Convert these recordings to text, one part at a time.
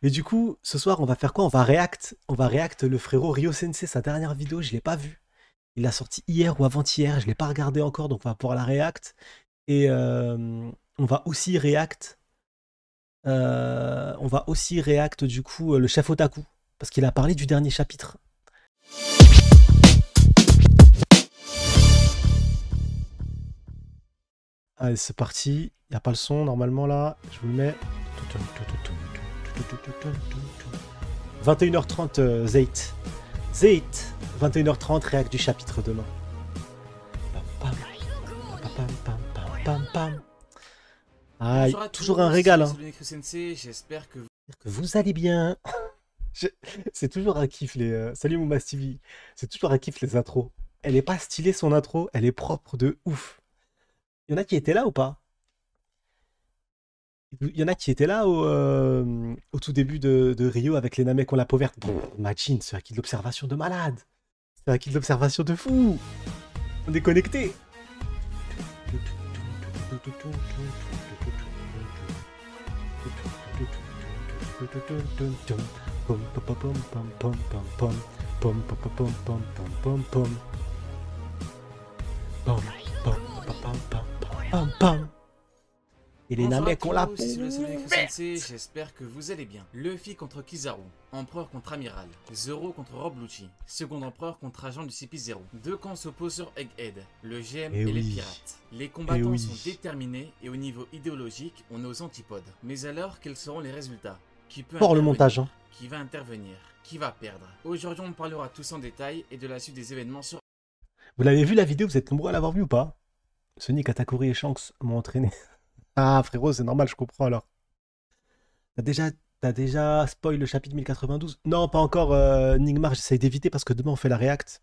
Et du coup, ce soir, on va faire quoi? On va react le frérot Ryo Sensei, sa dernière vidéo, je l'ai pas vue. Il l'a sorti hier ou avant-hier, je l'ai pas regardé encore, donc on va pouvoir la react. Et on va aussi react, du coup le chef Otaku, parce qu'il a parlé du dernier chapitre. Allez, c'est parti. Il n'y a pas le son normalement là. Je vous le mets. 21h30 Zayt. Zayt. 21h30 réact du chapitre demain. Ah, Bonjour à toujours un tous, régal. Hein. c'est le Sensei, j'espère que vous allez bien. C'est toujours un kiff les. Salut Mouma Stevie. C'est toujours un kiff les intros. Elle est pas stylée son intro, elle est propre de ouf. Il y en a qui étaient là ou pas? Il y en a qui étaient là au tout début de Rio avec les Namek on la peau verte. Imagine, c'est acquis de l'observation de malade. C'est acquis de l'observation de fou. On est connectés. Et les bonjour à Namek ont la tous, peau c'est le Sensei, verte. j'espère que vous allez bien. Luffy contre Kizaru, Empereur contre Amiral, Zoro contre Rob Lucci, Second Empereur contre Agent du CP0. Deux camps s'opposent sur Egghead, le GM Eh et les oui. pirates. Les Eh combattants oui. sont déterminés et au niveau idéologique, on est aux antipodes. Mais alors, quels seront les résultats? Qui peut Fort le intervenir? montage. Hein. Qui va intervenir? Qui va perdre? Aujourd'hui, on parlera tous en détail et de la suite des événements sur... Vous l'avez vu la vidéo, vous êtes nombreux à l'avoir vu ou pas? Sonic, Katakuri et Shanks m'ont entraîné. Ah frérot, c'est normal, je comprends alors. T'as déjà, t'as déjà spoil le chapitre 1092? Non, pas encore, Nigmar, j'essaye d'éviter parce que demain on fait la react.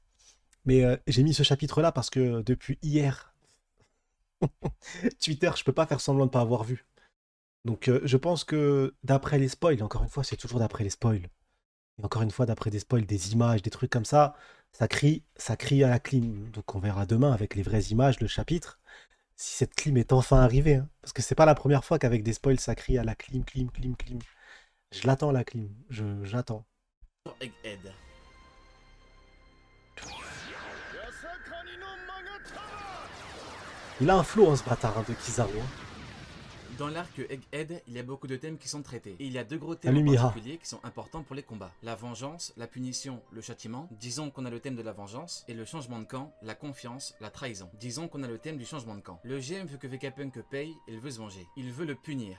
Mais j'ai mis ce chapitre-là parce que depuis hier, Twitter, je peux pas faire semblant de pas avoir vu. Donc je pense que d'après les spoils, encore une fois, c'est toujours d'après les spoils. Et encore une fois, d'après des spoils, des images, des trucs comme ça crie à la clim. Donc on verra demain avec les vraies images, le chapitre, si cette clim est enfin arrivée. Hein. Parce que c'est pas la première fois qu'avec des spoils, ça crie à la clim, clim, clim, clim. Je l'attends la clim, j'attends. Egghead. Il a un flow, hein, ce bâtard hein, de Kizaru. Hein. Dans l'arc Egghead, il y a beaucoup de thèmes qui sont traités. Et il y a deux gros thèmes Salut en Mira. particulier qui sont importants pour les combats. La vengeance, la punition, le châtiment. Disons qu'on a le thème de la vengeance. Et le changement de camp, la confiance, la trahison. Disons qu'on a le thème du changement de camp. Le GM veut que Vegapunk paye, il veut se venger. Il veut le punir.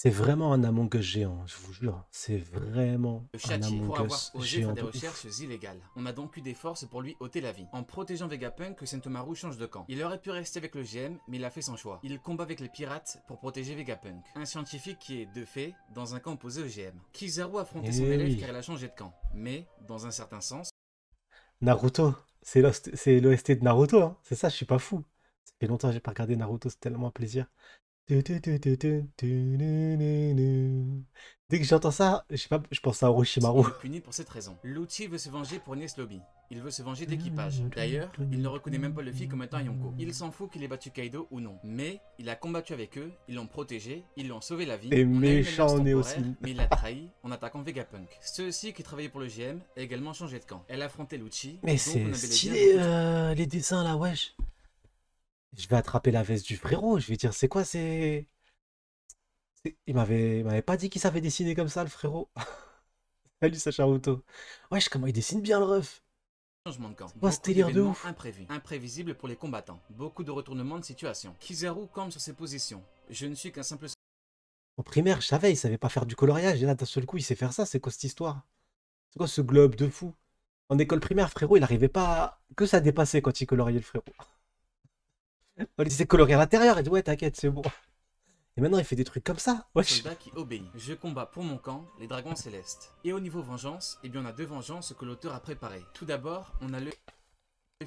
C'est vraiment un Among Us géant, je vous jure. C'est vraiment Le un châtier pour Among avoir Us osé géant faire des de recherches ouf. illégales. On a donc eu des forces pour lui ôter la vie. En protégeant Vegapunk, Sentomaru change de camp. Il aurait pu rester avec le GM, mais il a fait son choix. Il combat avec les pirates pour protéger Vegapunk. Un scientifique qui est, de fait, dans un camp opposé au GM. Kizaru a affronté son Eh élève oui. car il a changé de camp. Mais, dans un certain sens, Naruto. C'est l'OST de Naruto, hein. C'est ça, je suis pas fou. Ça fait longtemps que j'ai pas regardé Naruto, c'est tellement un plaisir. Dès que j'entends ça, je sais pas, je pense à on Orochimaru. le punit pour cette raison. Lucci veut se venger pour Enies Lobby. Il veut se venger d'équipage. D'ailleurs, il ne reconnaît même pas Luffy comme étant Yonko. Il s'en fout qu'il ait battu Kaido ou non. Mais, il a combattu avec eux, ils l'ont protégé, ils lui ont sauvé la vie. Et On a eu une méchant, alliance on est temporaire, aussi. mais il l'a trahi en attaquant Vegapunk. Ceux-ci qui travaillaient pour le GM a également changé de camp. Elle a affronté Lucci, Mais donc on a c'est bel et bien stylé, beaucoup de... les dessins là, wesh. Je vais attraper la veste du frérot, je vais dire, c'est quoi, il m'avait pas dit qu'il savait dessiner comme ça, le frérot. Salut Sacha Ruto. Wesh, comment il dessine bien le ref. Changement de camp. C'est quoi ce Beaucoup délire de d'événements ouf? imprévus. Imprévisibles pour les combattants. Beaucoup de retournements de situation. Kizaru campe sur ses positions. Je ne suis qu'un simple... En primaire, je savais, il savait pas faire du coloriage, et là, d'un seul coup, il sait faire ça, c'est quoi cette histoire? C'est quoi ce globe de fou? En école primaire, frérot, il arrivait pas que ça dépassait quand il coloriait le frérot. On lui disait colorier à l'intérieur, il dit ouais, t'inquiète, c'est bon. Et maintenant, il fait des trucs comme ça. Wesh. Soldat qui obéit. Je combats pour mon camp, les dragons célestes. Et au niveau vengeance, eh bien on a deux vengeances que l'auteur a préparées. Tout d'abord, on a le...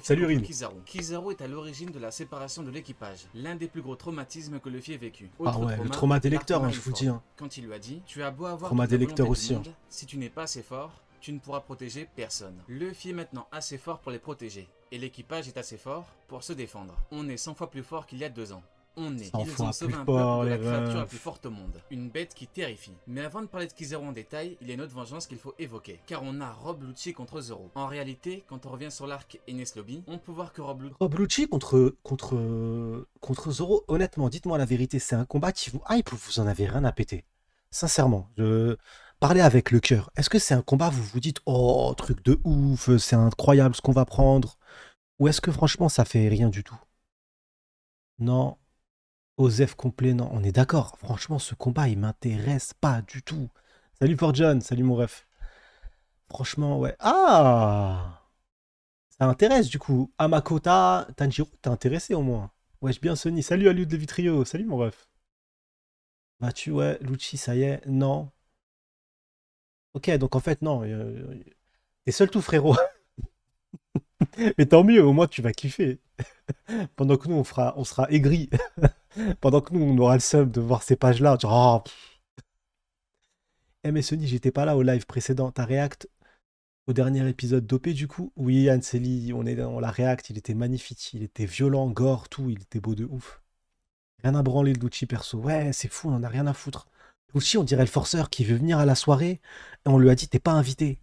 Salut Rin. Kizaru. Kizaru est à l'origine de la séparation de l'équipage, l'un des plus gros traumatismes que Luffy ait vécu. Ah ouais, le trauma des lecteurs, hein, je vous dis. Hein. Quand il lui a dit, tu as beau avoir Trauma toute la des lecteurs volonté du aussi. Hein. monde, si tu n'es pas assez fort, tu ne pourras protéger personne. Luffy est maintenant assez fort pour les protéger, et l'équipage est assez fort pour se défendre. On est 100 fois plus fort qu'il y a 2 ans. On est. 100 Ils ont fois sauvé plus un peuple fort, de les la créature la plus refs. forte au monde. Une bête qui terrifie. Mais avant de parler de Kizaru en détail, il y a une autre vengeance qu'il faut évoquer. Car on a Rob Lucci contre Zoro. En réalité, quand on revient sur l'arc Enies Lobby, on peut voir que Rob Lucci... Rob Lucci contre Zoro, honnêtement, dites-moi la vérité, c'est un combat qui vous hype ou vous en avez rien à péter? Sincèrement, parlez avec le cœur. Est-ce que c'est un combat, vous vous dites, oh, truc de ouf, c'est incroyable ce qu'on va prendre? Ou est-ce que franchement, ça fait rien du tout? Non, Osef complet, non, on est d'accord. Franchement, ce combat, il m'intéresse pas du tout. Salut Forjon, salut mon ref. Franchement, ouais. Ah! Ça intéresse du coup. Amakota, Tanjiro, t'es intéressé au moins. Wesh bien Sony, salut à lui de Vitrio, salut mon ref. Bah ouais, Lucci, ça y est, non. Ok, donc en fait, non. T'es seul tout frérot. Mais tant mieux, au moins tu vas kiffer. Pendant que nous, on sera aigris. Pendant que nous, on aura le seum de voir ces pages-là. Oh, eh mais Sony, j'étais pas là au live précédent. T'as react au dernier épisode d'OP du coup? Oui, Anseli, on l'a react, il était magnifique. Il était violent, gore, tout, il était beau de ouf. Rien à branler le Lucci perso. Ouais, c'est fou, on en a rien à foutre. Lucci, on dirait le forceur qui veut venir à la soirée et on lui a dit t'es pas invité.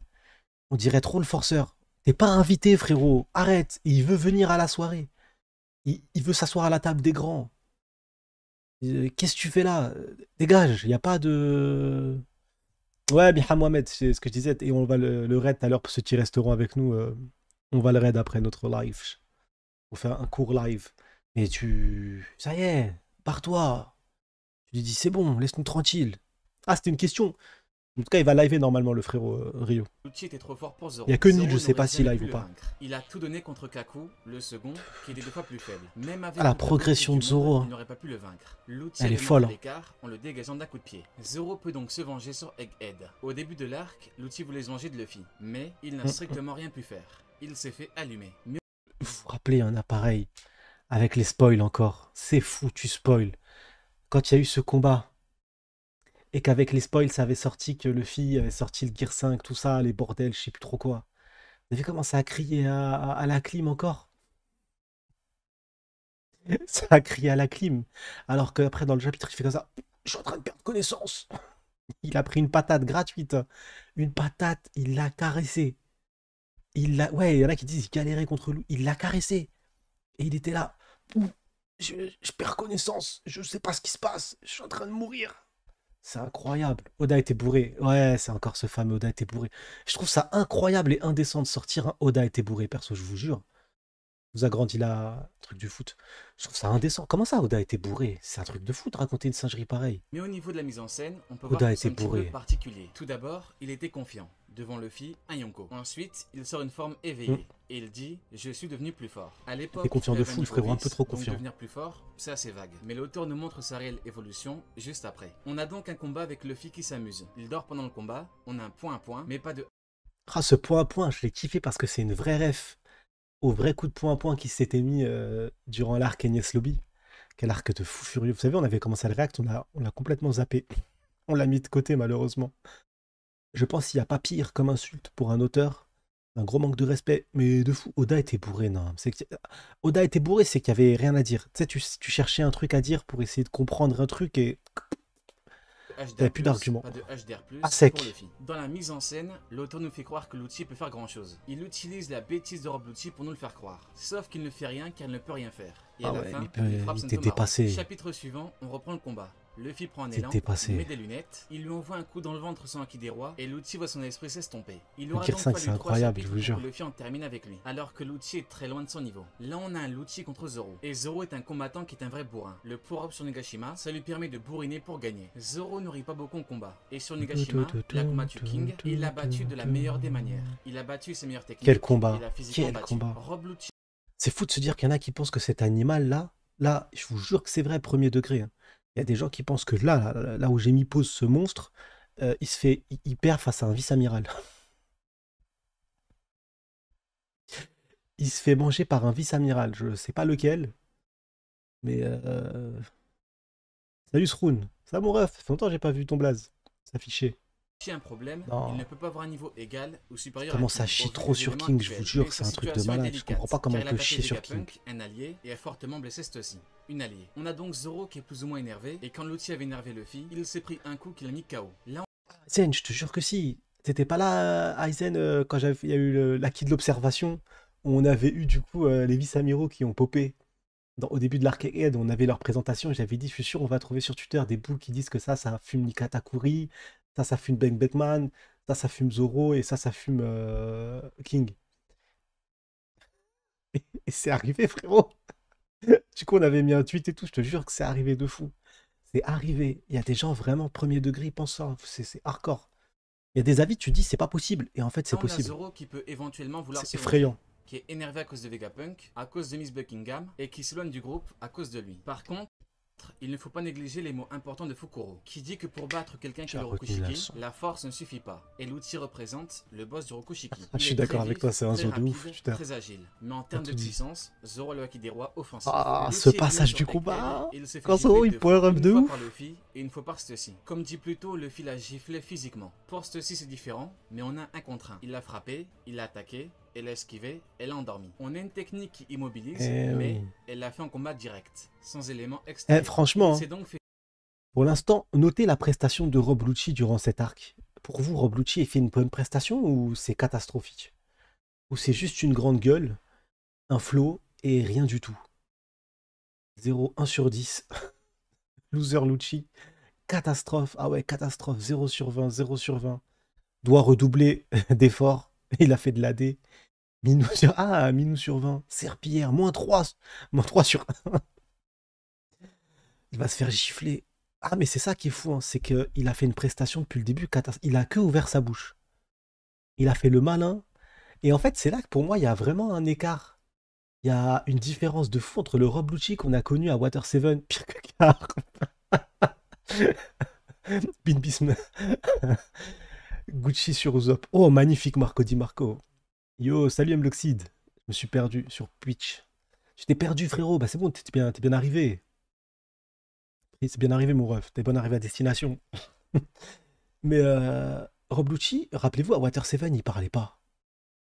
On dirait trop le forceur. T'es pas invité, frérot. Arrête. Et il veut venir à la soirée. Il veut s'asseoir à la table des grands. Qu'est-ce que tu fais là? Dégage. Il n'y a pas de. Ouais, Miha Mohamed, c'est ce que je disais. Et on va le raid tout à l'heure pour ceux qui resteront avec nous. On va le raid après notre live. On fait un court live. Et tu. Ça y est, pars-toi. Tu lui dis c'est bon, laisse-nous tranquille. Ah, c'était une question. En tout cas, il va liver normalement le frérot Rio. Lucci était trop fort pour Il n'y Zoro. a que Nil, je Zoro sais n'aurait pas s'il jamais live pu ou le pas. vaincre. Il a tout donné contre Kaku, le second, qui était deux fois plus faible. Même avec Ah, la toute la politique progression de du monde, Zoro, il hein. n'aurait pas pu le vaincre. Lucci Elle est le met folle, à hein. l'écart en le dégageant d'un coup de pied. Zoro peut donc se venger sur Egghead. Au début de l'arc, Lucci voulait se venger de Luffy, mais il n'a strictement rien pu faire. Il s'est fait allumer. Vous vous rappelez un appareil avec les spoils encore. C'est fou, tu spoil. Quand il y a eu ce combat et qu'avec les spoils, ça avait sorti que Luffy avait sorti le Gear 5, tout ça, les bordels, je sais plus trop quoi. Vous avez commencé à crier à la clim encore? Ça a crié à la clim. Alors qu'après, dans le chapitre, il fait comme ça. Je suis en train de perdre connaissance. Il a pris une patate gratuite. Une patate, il l'a caressée. Ouais, il y en a qui disent qu'il galérait contre lui. Il l'a caressé. Et il était là. Je perds connaissance. Je sais pas ce qui se passe. Je suis en train de mourir. C'est incroyable. Oda était bourré. Ouais, c'est encore ce fameux Oda était bourré. Je trouve ça incroyable et indécent de sortir un Oda était bourré, perso, je vous jure. Vous a grandi là, truc du foot. Je trouve ça indécent. Comment ça, Oda était bourré? C'est un truc de foot, raconter une singerie pareille. Mais au niveau de la mise en scène, on peut voir Oda que c'est était un petit peu bourré. particulier. Tout d'abord, il était confiant. Devant Luffy, un Yonko. Ensuite, il sort une forme éveillée. Et il dit « Je suis devenu plus fort ». À l'époque, T'es confiant il de avait fou, un le niveau frérot, un 10, peu trop donc confiant. devenir plus fort, c'est assez vague. Mais l'auteur nous montre sa réelle évolution juste après. On a donc un combat avec Luffy qui s'amuse. Il dort pendant le combat, on a un point à point, mais pas de... Ah, ce point à point, je l'ai kiffé parce que c'est une vraie ref au vrai coup de point à point qui s'était mis durant l'arc Enies Lobby. Quel arc de fou furieux. Vous savez, on avait commencé à le react, on l'a complètement zappé. On l'a mis de côté, malheureusement. Je pense qu'il n'y a pas pire comme insulte pour un auteur. Un gros manque de respect. Mais de fou, Oda était bourré, non. Oda était bourré, c'est qu'il n'y avait rien à dire. Tu sais, tu cherchais un truc à dire pour essayer de comprendre un truc et t'avais plus d'arguments. Pas de HDR+, À sec. pour Luffy. Dans la mise en scène, l'auteur nous fait croire que Lucci peut faire grand chose. Il utilise la bêtise de Rob Lucci pour nous le faire croire. Sauf qu'il ne fait rien car il ne peut rien faire. Et à la fin, il frappe il était Sentomaru. dépassé. Chapitre suivant, on reprend le combat. Luffy prend un Il était élan, dépassé. il met des lunettes, il lui envoie un coup dans le ventre sans acquis des rois, et Lucci voit son esprit s'estomper. Il Le aura Gear donc 5, fallu c'est 3 incroyable, je chapitres vous pour jure. que Luffy en termine avec lui, alors que Lucci est très loin de son niveau. Là on a un Lucci contre Zoro, et Zoro est un combattant qui est un vrai bourrin. Le power-up sur Nagashima, ça lui permet de bourriner pour gagner. Zoro n'aurait pas beaucoup en combat, et sur Nagashima, il a combattu King, et il l'a battu de la meilleure des manières. Il a battu ses meilleures techniques, Quel combat, il a physiquement quel battu. combat. Rob Lucci C'est fou de se dire qu'il y en a qui pensent que cet animal-là, là, je vous jure que c'est vrai, premier degré, hein. Il y a des gens qui pensent que là où j'ai mis pause ce monstre, il perd face à un vice-amiral. Il se fait manger par un vice-amiral. Je sais pas lequel, mais salut Sroun. Ça mon ref, ça fait longtemps que j'ai pas vu ton blaze s'afficher. Si un problème, il ne Non. peut pas avoir un niveau égal ou supérieur à Comment ça King, chie au vu trop des sur éléments King, je vous actuels. jure, Mais c'est sa un truc de situation est malade. Je comprends délicate, pas comment car on il a peut tapé chier sur King. Vegapunk, un allié, et a fortement blessé Stussy, une alliée. On a donc Zoro qui est plus ou moins énervé, et quand l'outil avait énervé Luffy, il s'est pris un coup qui l'a mis KO. Là, Aizen, je te jure que si. T'étais pas là, Aizen, quand il y a eu l'acquis de l'observation, où on avait eu du coup les vice-amiraux qui ont popé. Au début de l'arcade, on avait leur présentation. J'avais dit, je suis sûr, on va trouver sur Twitter des boules qui disent que ça fume Nikatakuri, ça fume Ben Beckman, ça fume Zoro, et ça fume King. Et c'est arrivé, frérot. Du coup, on avait mis un tweet et tout. Je te jure que c'est arrivé de fou. C'est arrivé. Il y a des gens vraiment premier degré, ils pensent ça. C'est hardcore. Il y a des avis, tu dis, c'est pas possible. Et en fait, c'est on a possible. Zoro qui peut éventuellement vouloir C'est se venger, effrayant. qui est énervé à cause de Vegapunk, à cause de Miss Buckingham, et qui s'éloigne du groupe à cause de lui. Par contre, il ne faut pas négliger les mots importants de Fukuro, qui dit que pour battre quelqu'un qui J'ai est le retenu la Rokushiki, leçon. la force ne suffit pas, et l'outil représente le boss du Rokushiki. Je Il suis est d'accord très avec vif, toi, c'est un très zoo de ouf, rapide, putain. très agile, mais en T'as termes de tout dit. puissance, Zoro le Haki des rois offensif. Ah, L'outil ce est dominé passage sur du Egghead, combat. et il se fait Quand gifler Zoro, il deux power fois, up une de fois ouf. par Luffy et une fois par Stussy. Comme dit plus tôt, Luffy l'a giflé physiquement. Pour Stussy c'est différent, mais on a un contre un. Il l'a frappé, il l'a attaqué, elle l'a esquivé, elle l'a endormi. On a une technique qui immobilise, Eh mais oui. elle l'a fait en combat direct, sans éléments Eh, extérieurs. franchement, Il hein, s'est donc fait pour l'instant, notez la prestation de Rob Lucci durant cet arc. Pour vous, Rob Lucci, il fait une bonne prestation ou c'est catastrophique? Ou c'est juste une grande gueule, un flow et rien du tout? 0, 1 sur 10. Loser Lucci. Catastrophe. Ah ouais, catastrophe. 0 sur 20, 0 sur 20. Doit redoubler d'efforts. Il a fait de l'AD. Minou sur 20. Serpillière, -3. -3 sur 1. Il va se faire gifler. Ah, mais c'est ça qui est fou, hein, c'est qu'il a fait une prestation depuis le début. Il a que ouvert sa bouche. Il a fait le malin. Et en fait, c'est là que pour moi, il y a vraiment un écart. Il y a une différence de fou entre le Rob Lucci qu'on a connu à Water 7, pire que Car. Bin Bism. Gucci sur Usopp. Oh, magnifique Marco Di Marco. Yo, salut Mloxide. Je me suis perdu sur Twitch. Tu t'es perdu, frérot. Bah, c'est bon, t'es bien arrivé. C'est bien arrivé, mon ref. T'es bien arrivé à destination. Mais Rob Lucci, rappelez-vous, à Water 7, il parlait pas.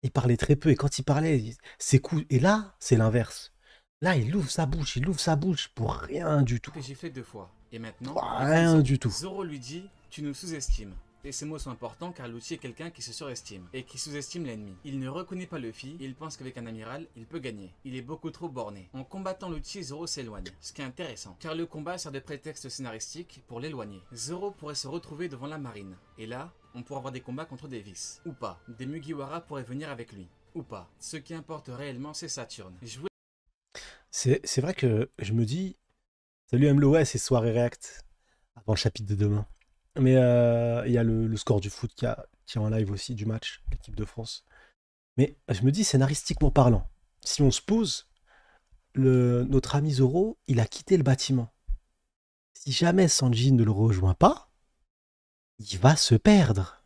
Il parlait très peu. Et quand il parlait, c'est cool. Et là, c'est l'inverse. Là, il ouvre sa bouche pour rien du tout. gifler deux fois. Et maintenant, Pour il rien descend. du tout. Zoro lui dit, tu nous sous-estimes. Et ces mots sont importants car Lucci est quelqu'un qui se surestime et qui sous-estime l'ennemi. Il ne reconnaît pas Luffy, il pense qu'avec un amiral, il peut gagner. Il est beaucoup trop borné. En combattant Lucci, Zoro s'éloigne, ce qui est intéressant, car le combat sert de prétexte scénaristique pour l'éloigner. Zoro pourrait se retrouver devant la marine, et là, on pourrait avoir des combats contre des vices. Ou pas. Des Mugiwara pourraient venir avec lui. Ou pas. Ce qui importe réellement, c'est Saturne. C'est vrai que je me dis, salut MLOS et soirée React, avant le chapitre de demain. Mais il y a le score du foot qui est en live aussi du match, l'équipe de France. Mais je me dis, scénaristiquement parlant, si on se pose, notre ami Zoro, il a quitté le bâtiment. Si jamais Sanji ne le rejoint pas, il va se perdre.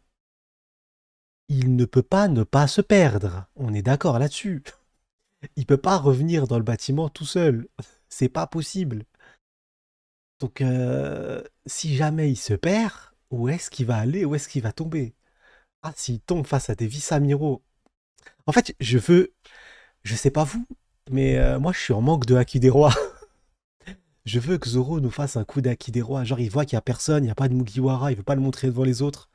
Il ne peut pas ne pas se perdre. On est d'accord là-dessus. Il peut pas revenir dans le bâtiment tout seul. C'est pas possible. Donc, si jamais il se perd, où est-ce qu'il va aller? Où est-ce qu'il va tomber? Ah, s'il tombe face à des vice-amiraux. En fait, je sais pas vous, mais moi je suis en manque de Haki des rois. Je veux que Zoro nous fasse un coup d'Haki des rois. Genre, il voit qu'il y a personne, il n'y a pas de Mugiwara, il veut pas le montrer devant les autres.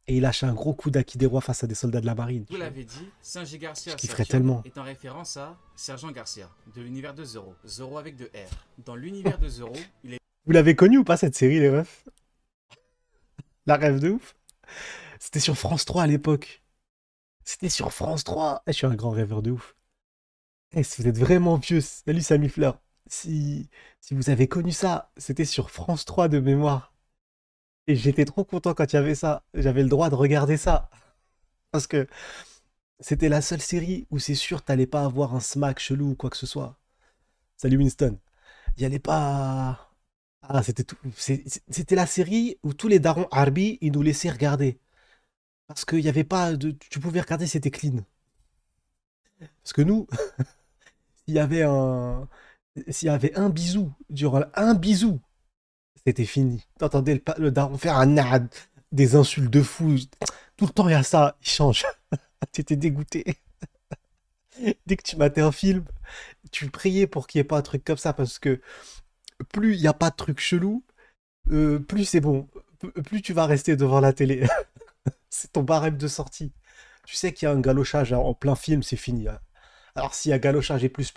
Et il lâche un gros coup d'Haki des rois face à des soldats de la marine. Vous l'avez dit, Sanji Garcia Je kifferais Saturne tellement. est en référence à Sergent Garcia, de l'univers de Zoro. Zoro avec deux R. Dans l'univers de Zoro, il est Vous l'avez connu ou pas cette série, les refs? La rêve de ouf. C'était sur France 3 à l'époque. C'était sur France 3. Je suis un grand rêveur de ouf. Si vous êtes vraiment vieux, salut Samy Fleur. Si vous avez connu ça, c'était sur France 3 de mémoire. Et j'étais trop content quand il y avait ça. J'avais le droit de regarder ça. Parce que c'était la seule série où c'est sûr t'allais pas avoir un smack chelou ou quoi que ce soit. Salut Winston. Il y allait pas... Ah, c'était la série où tous les darons Arby, ils nous laissaient regarder. Parce qu'il y avait pas de... Tu pouvais regarder, c'était clean. Parce que nous, s'il y avait un bisou, durant un bisou, c'était fini. T'entendais le daron faire un nad, des insultes de fou. Tout le temps, il y a ça, il change. T'étais dégoûté. Dès que tu matais un film, tu priais pour qu'il n'y ait pas un truc comme ça, parce que plus il n'y a pas de truc chelou, plus c'est bon. Plus tu vas rester devant la télé. C'est ton barème de sortie. Tu sais qu'il y a un galochage en plein film, c'est fini, hein. Alors s'il y a galochage et plus,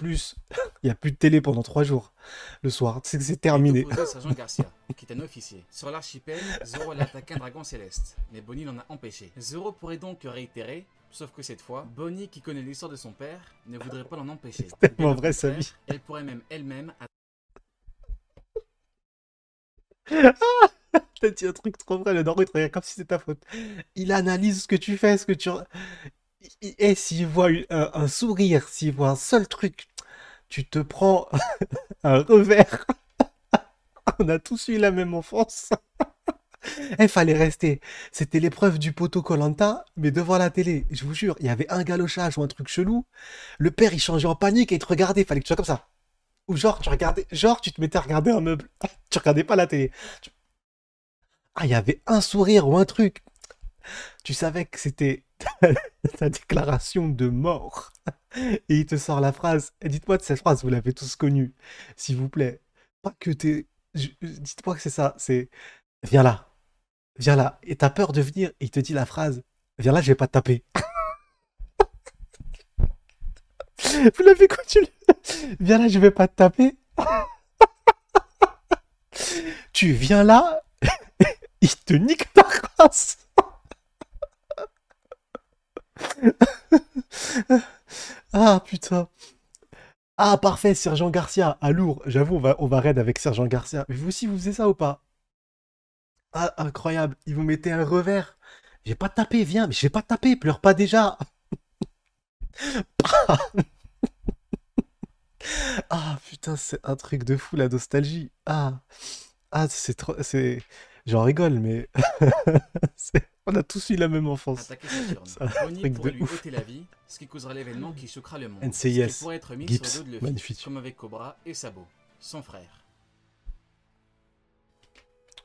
il n'y a plus de télé pendant 3 jours. Le soir, c'est Est terminé. opposé Sergent Garcia, qui est un officier. Sur l'archipel, Zoro allait attaquer un dragon céleste, mais Bonnie l'en a empêché. Zoro pourrait donc réitérer, sauf que cette fois, Bonnie, qui connaît l'histoire de son père, ne voudrait pas l'en empêcher. C'est tellement Bien au vrai, contraire, Samy. elle pourrait même elle-même T'as dit un truc trop vrai, le Naruto, il te regarde comme si c'était ta faute. Il analyse ce que tu fais, ce que tu... Et s'il voit un sourire, s'il voit un seul truc, tu te prends un revers. On a tous eu la même enfance. Il fallait rester. C'était l'épreuve du poteau koh, mais devant la télé. Je vous jure, il y avait un galochage ou un truc chelou. Le père, il changeait en panique et il te regardait. Il fallait que tu sois comme ça. Ou genre, tu regardais, genre, tu te mettais à regarder un meuble. Tu regardais pas la télé. Ah, il y avait un sourire ou un truc. Tu savais que c'était ta déclaration de mort. Et il te sort la phrase. Et dites-moi de cette phrase, vous l'avez tous connue, s'il vous plaît. Pas que t'es. Dites-moi que c'est ça. C'est viens là, viens là. Et t'as peur de venir. Et il te dit la phrase. Viens là, je vais pas te taper. Vous l'avez connu. Viens là, je vais pas te taper. Tu viens là, il te nique ta race. Ah putain. Ah parfait, Sergent Garcia. Ah lourd. J'avoue, on va raid avec Sergent Garcia. Mais vous aussi, vous faisiez ça ou pas? Ah incroyable. Ils vous mettaient un revers. Je vais pas te taper, viens. Mais je vais pas te taper, pleure pas déjà. Ah putain, c'est un truc de fou la nostalgie. Ah c'est trop, c'est, j'en rigole, mais on a tous eu la même enfance. attaquer Saturne. C'est un Bonnie truc de pourrait lui ouf. ôter la vie, ce qui causera l'événement qui choquera le monde. Ce qui NCIS, pourrait être mis sur le Gibbs, dos de Luffy, magnifique. comme avec Cobra et Sabo, son frère.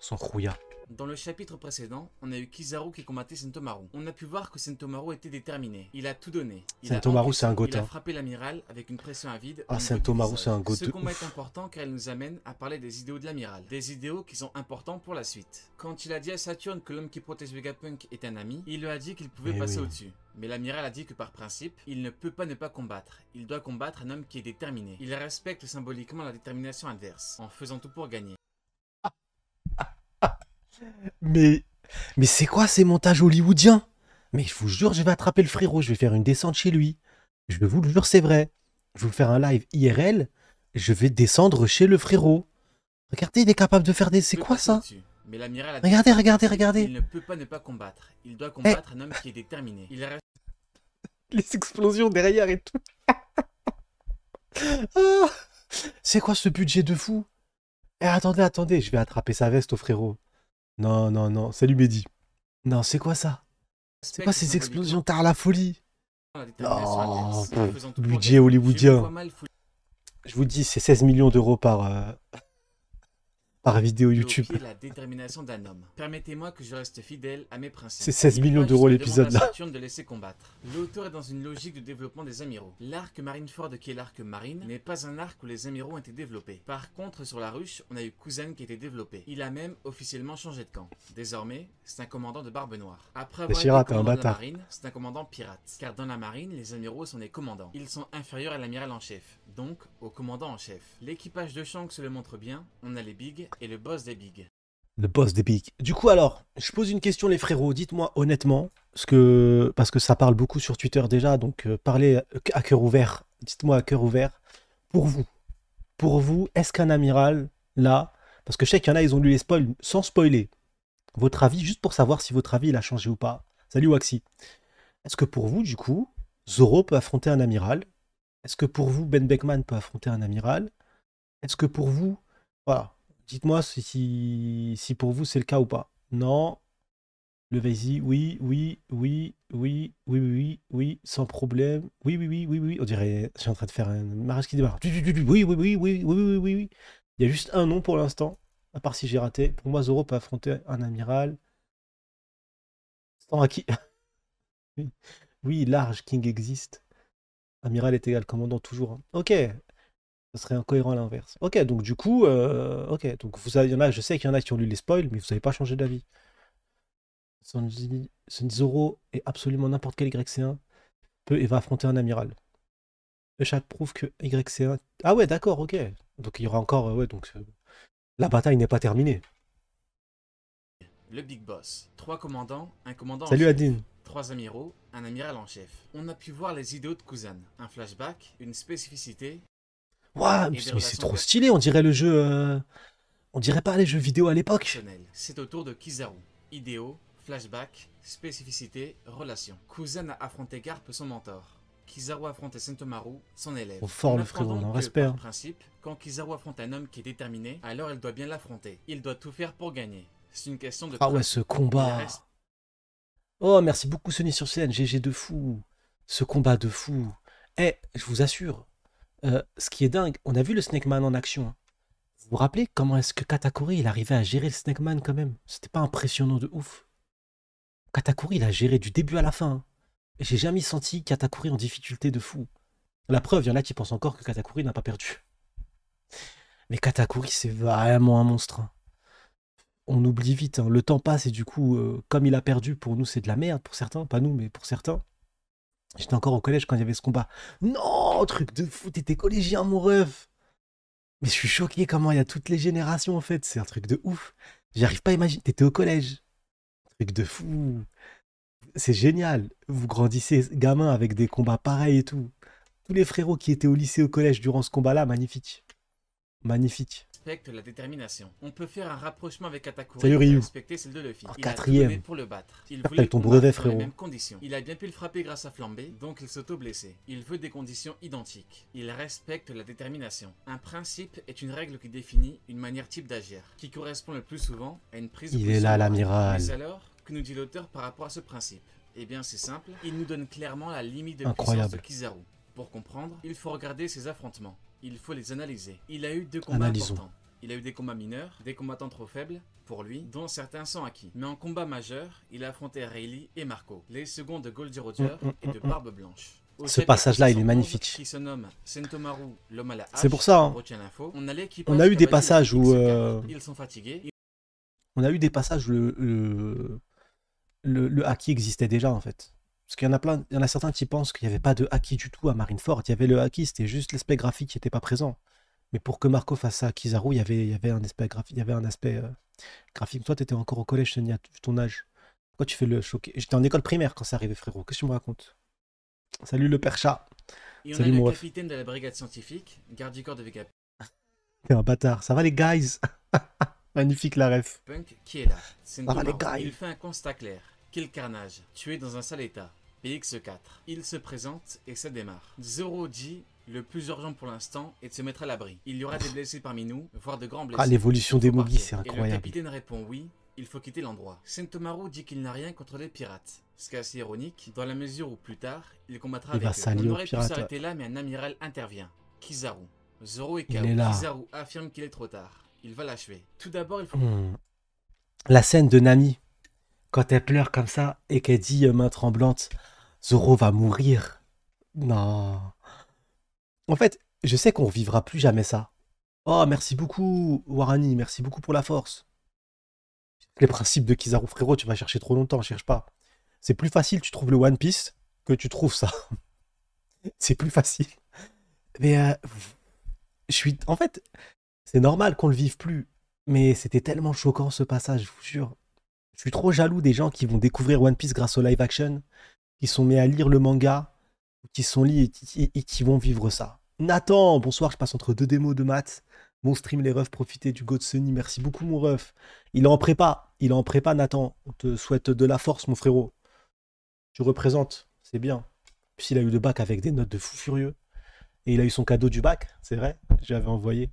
Son rouilla. Dans le chapitre précédent, on a eu Kizaru qui combattait Sentomaru. On a pu voir que Sentomaru était déterminé. Il a tout donné. Sentomaru, c'est un goth, Il a hein. frappé l'amiral avec une pression à vide. Ah, au niveau du Sentomaru, visage. c'est un goth Ce de combat ouf. est important car il nous amène à parler des idéaux de l'amiral. Des idéaux qui sont importants pour la suite. Quand il a dit à Saturne que l'homme qui protège Vegapunk est un ami, il lui a dit qu'il pouvait Eh passer oui. au-dessus. Mais l'amiral a dit que par principe, il ne peut pas ne pas combattre. Il doit combattre un homme qui est déterminé. Il respecte symboliquement la détermination adverse, en faisant tout pour gagner. Mais, mais c'est quoi ces montages hollywoodiens? Mais je vous jure, je vais attraper le frérot, je vais faire une descente chez lui. Je vous le jure, c'est vrai. Je vais vous faire un live IRL, je vais descendre chez le frérot. Regardez, il est capable de faire des... C'est peut quoi passer ça? au-dessus. Mais l'amiral a dit Regardez, que par regardez, principe, regardez. Il ne peut pas ne pas combattre. Il doit combattre un homme qui est déterminé. Il reste Les explosions derrière et tout. Ah, c'est quoi ce budget de fou? Eh, attendez, attendez, je vais attraper sa veste au frérot. Non, non, non, salut Mehdi. Non, c'est quoi ça? C'est quoi ces explosions tard la folie? la détermination Oh, adverse, en faisant tout pour budget gagner. hollywoodien. Je me vois mal fouler Je vous dis, c'est 16 millions d'euros par vidéo au YouTube. pied la détermination d'un homme. Permettez-moi que je reste fidèle à mes principes. C'est 16 Il millions va d'euros jusqu'à l'épisode, demander à là. Saturne de laisser combattre. L'auteur est dans une logique de développement des amiraux. L'arc Marineford qui est l'arc marine n'est pas un arc où les amiraux ont été développés. Par contre, sur la ruche, on a eu Kuzen qui a été développé. Il a même officiellement changé de camp. Désormais, c'est un commandant de Barbe Noire. Après avoir Shira, été t'es un commandant de la bâtard. marine, c'est un commandant pirate. Car dans la marine, les amiraux sont des commandants. Ils sont inférieurs à l'amiral en chef, donc au commandant en chef. L'équipage de Shanks le montre bien, on a les bigs et le boss des bigs. Le boss des pics. Du coup, alors, je pose une question, les frérots. Dites-moi honnêtement, parce que ça parle beaucoup sur Twitter déjà, donc parlez à cœur ouvert. Dites-moi à cœur ouvert. Pour vous, est-ce qu'un amiral, là, parce que je sais qu'il y en a, ils ont lu les spoils sans spoiler. Votre avis, juste pour savoir si votre avis il a changé ou pas. Salut Waxy. Est-ce que pour vous, du coup, Zoro peut affronter un amiral? Est-ce que pour vous, Ben Beckman peut affronter un amiral? Est-ce que pour vous, voilà, dites-moi si pour vous c'est le cas ou pas. Non, levez-y, oui, oui, oui, oui, oui, oui, oui, oui, sans problème. Oui, oui, oui, oui, oui. On dirait, je suis en train de faire un mariage qui démarre. Oui, oui, oui, oui, oui, oui, oui, oui, oui. Il y a juste un nom pour l'instant, à part si j'ai raté. Pour moi, Zoro peut affronter un amiral. Sans Haki. Oui, oui, large, King existe. Amiral est égal, commandant toujours, hein. Ok, ce serait incohérent à l'inverse. Ok, donc du coup, ok, donc il y en a, je sais qu'il y en a qui ont lu les spoils, mais vous n'avez pas changé d'avis. Zoro et absolument n'importe quel YC1 peut et va affronter un amiral. Le chat prouve que YC1. Ah ouais, d'accord, ok. Donc il y aura encore, ouais, donc la bataille n'est pas terminée. Le Big Boss. 3 commandants, un commandant en Salut chef. Adine. 3 amiraux, un amiral en chef. On a pu voir les idéaux de Kuzan, un flashback, une spécificité Waouh, et des mais c'est relations trop stylé, on dirait le jeu. On dirait pas les jeux vidéo à l'époque. personnelles. C'est au tour de Kizaru. Idéaux, flashback, spécificité, relations. Kuzan a affronté Garp, son mentor. Kizaru a affronté Sentomaru, son élève. Trop fort On le apprend frérot, on donc en que, respect, par hein. principe, quand Kizaru affronte un homme qui est déterminé, alors il doit bien l'affronter. Il doit tout faire pour gagner. C'est une question de Ah ouais, principe. ce Il combat. reste Oh, merci beaucoup Sony sur scène, GG de fou. Ce combat de fou. Eh, je vous assure, ce qui est dingue, on a vu le Snake Man en action, hein. Vous vous rappelez comment est-ce que Katakuri il arrivait à gérer le Snake Man quand même? C'était pas impressionnant de ouf. Katakuri il a géré du début à la fin, hein. Et j'ai jamais senti Katakuri en difficulté de fou. La preuve, il y en a qui pensent encore que Katakuri n'a pas perdu. Mais Katakuri c'est vraiment un monstre, hein. On oublie vite, hein. Le temps passe et du coup, comme il a perdu, pour nous c'est de la merde, pour certains, pas nous, mais pour certains. J'étais encore au collège quand il y avait ce combat. Non, truc de fou, t'étais collégien, mon ref. Mais je suis choqué comment il y a toutes les générations en fait. C'est un truc de ouf. J'arrive pas à imaginer. T'étais au collège. Truc de fou. C'est génial. Vous grandissez gamin avec des combats pareils et tout. Tous les frérots qui étaient au lycée, au collège durant ce combat-là, magnifique. Magnifique. respecte la détermination. On peut faire un rapprochement avec Katakuri Salut pour Ryu. respecter celle de Luffy. En Il a tout quatrième. donné pour le battre. Il Appelle voulait le ton combattre brevet, dans les frérot. mêmes conditions. Il a bien pu le frapper grâce à Flambé, donc il s'auto-blessait. Il veut des conditions identiques. Il respecte la détermination. Un principe est une règle qui définit une manière type d'agir, qui correspond le plus souvent à une prise de Il est position là, morale. l'amiral. Mais alors, que nous dit l'auteur par rapport à ce principe? Eh bien c'est simple, il nous donne clairement la limite de puissance de Incroyable. Kizaru. Pour comprendre, il faut regarder ses affrontements. Il faut les analyser. Il a eu deux combats Analysons. importants. Il a eu des combats mineurs, des combattants trop faibles, pour lui, dont certains sont acquis. Mais en combat majeur, il a affronté Rayleigh et Marco, les seconds de Goldie Roger et de Barbe Blanche. Au Ce chapitre passage-là, il est 611, magnifique. Qui se nomme Sentomaru, l'homme à la hache. C'est pour ça, hein. Retient l'info. On a On a eu des cavaliers passages où, X4. Ils sont fatigués. on a eu des passages où le haki existait déjà en fait. Parce qu'il y en a plein, il y en a certains qui pensent qu'il n'y avait pas de haki du tout à Marineford. Il y avait le haki, c'était juste l'aspect graphique qui n'était pas présent. Mais pour que Marco fasse ça à Kizaru, il y avait un aspect graphique, il y avait un aspect graphique. Toi, tu étais encore au collège, Sonia, vu ton âge. Pourquoi tu fais le choqué? J'étais en école primaire quand c'est arrivé, frérot. Qu'est-ce que tu me racontes? Salut le père chat. Et on Salut a mon le ref. capitaine de la brigade scientifique, garde du corps de Vegapunk, T'es un bâtard. Ça va les guys? Magnifique la ref. qui est là. Ça va les Sentomaru. gars? Il fait un constat clair. Quel carnage. Tué dans un sale état. PX4. Il se présente et ça démarre. Zoro dit le plus urgent pour l'instant est de se mettre à l'abri. Il y aura des blessés parmi nous, voire de grands blessés. Ah, l'évolution Il des faut Mugi, partir. c'est Et le incroyable. capitaine répond oui, il faut quitter l'endroit. Sentomaru dit qu'il n'a rien contre les pirates. Ce qui est assez ironique, dans la mesure où plus tard, il combattra Il avec va eux. s'allier On aux aurait pu pirates. s'arrêter là, mais un amiral intervient. Kizaru. Zoro est Il KO. est là. Kizaru affirme qu'il est trop tard. Il va l'achever. Tout d'abord, il faut... La scène de Nami, quand elle pleure comme ça et qu'elle dit main tremblante, Zoro va mourir. Non. En fait, je sais qu'on revivra plus jamais ça. Oh, merci beaucoup, Warani, merci beaucoup pour la force. Les principes de Kizaru, frérot, tu vas chercher trop longtemps, cherche pas. C'est plus facile, tu trouves le One Piece que tu trouves ça. C'est plus facile. Mais je suis. En fait, c'est normal qu'on le vive plus. Mais c'était tellement choquant ce passage, je vous jure. Je suis trop jaloux des gens qui vont découvrir One Piece grâce au live action, qui sont mis à lire le manga, qui sont lits et qui vont vivre ça. Nathan, bonsoir, je passe entre deux démos de maths. Bon stream les refs, profitez du go de Sony. Merci beaucoup mon ref. Il est en prépa, Nathan. On te souhaite de la force mon frérot. Tu représentes, c'est bien. Puis il a eu le bac avec des notes de fou furieux. Et il a eu son cadeau du bac, c'est vrai, j'avais envoyé.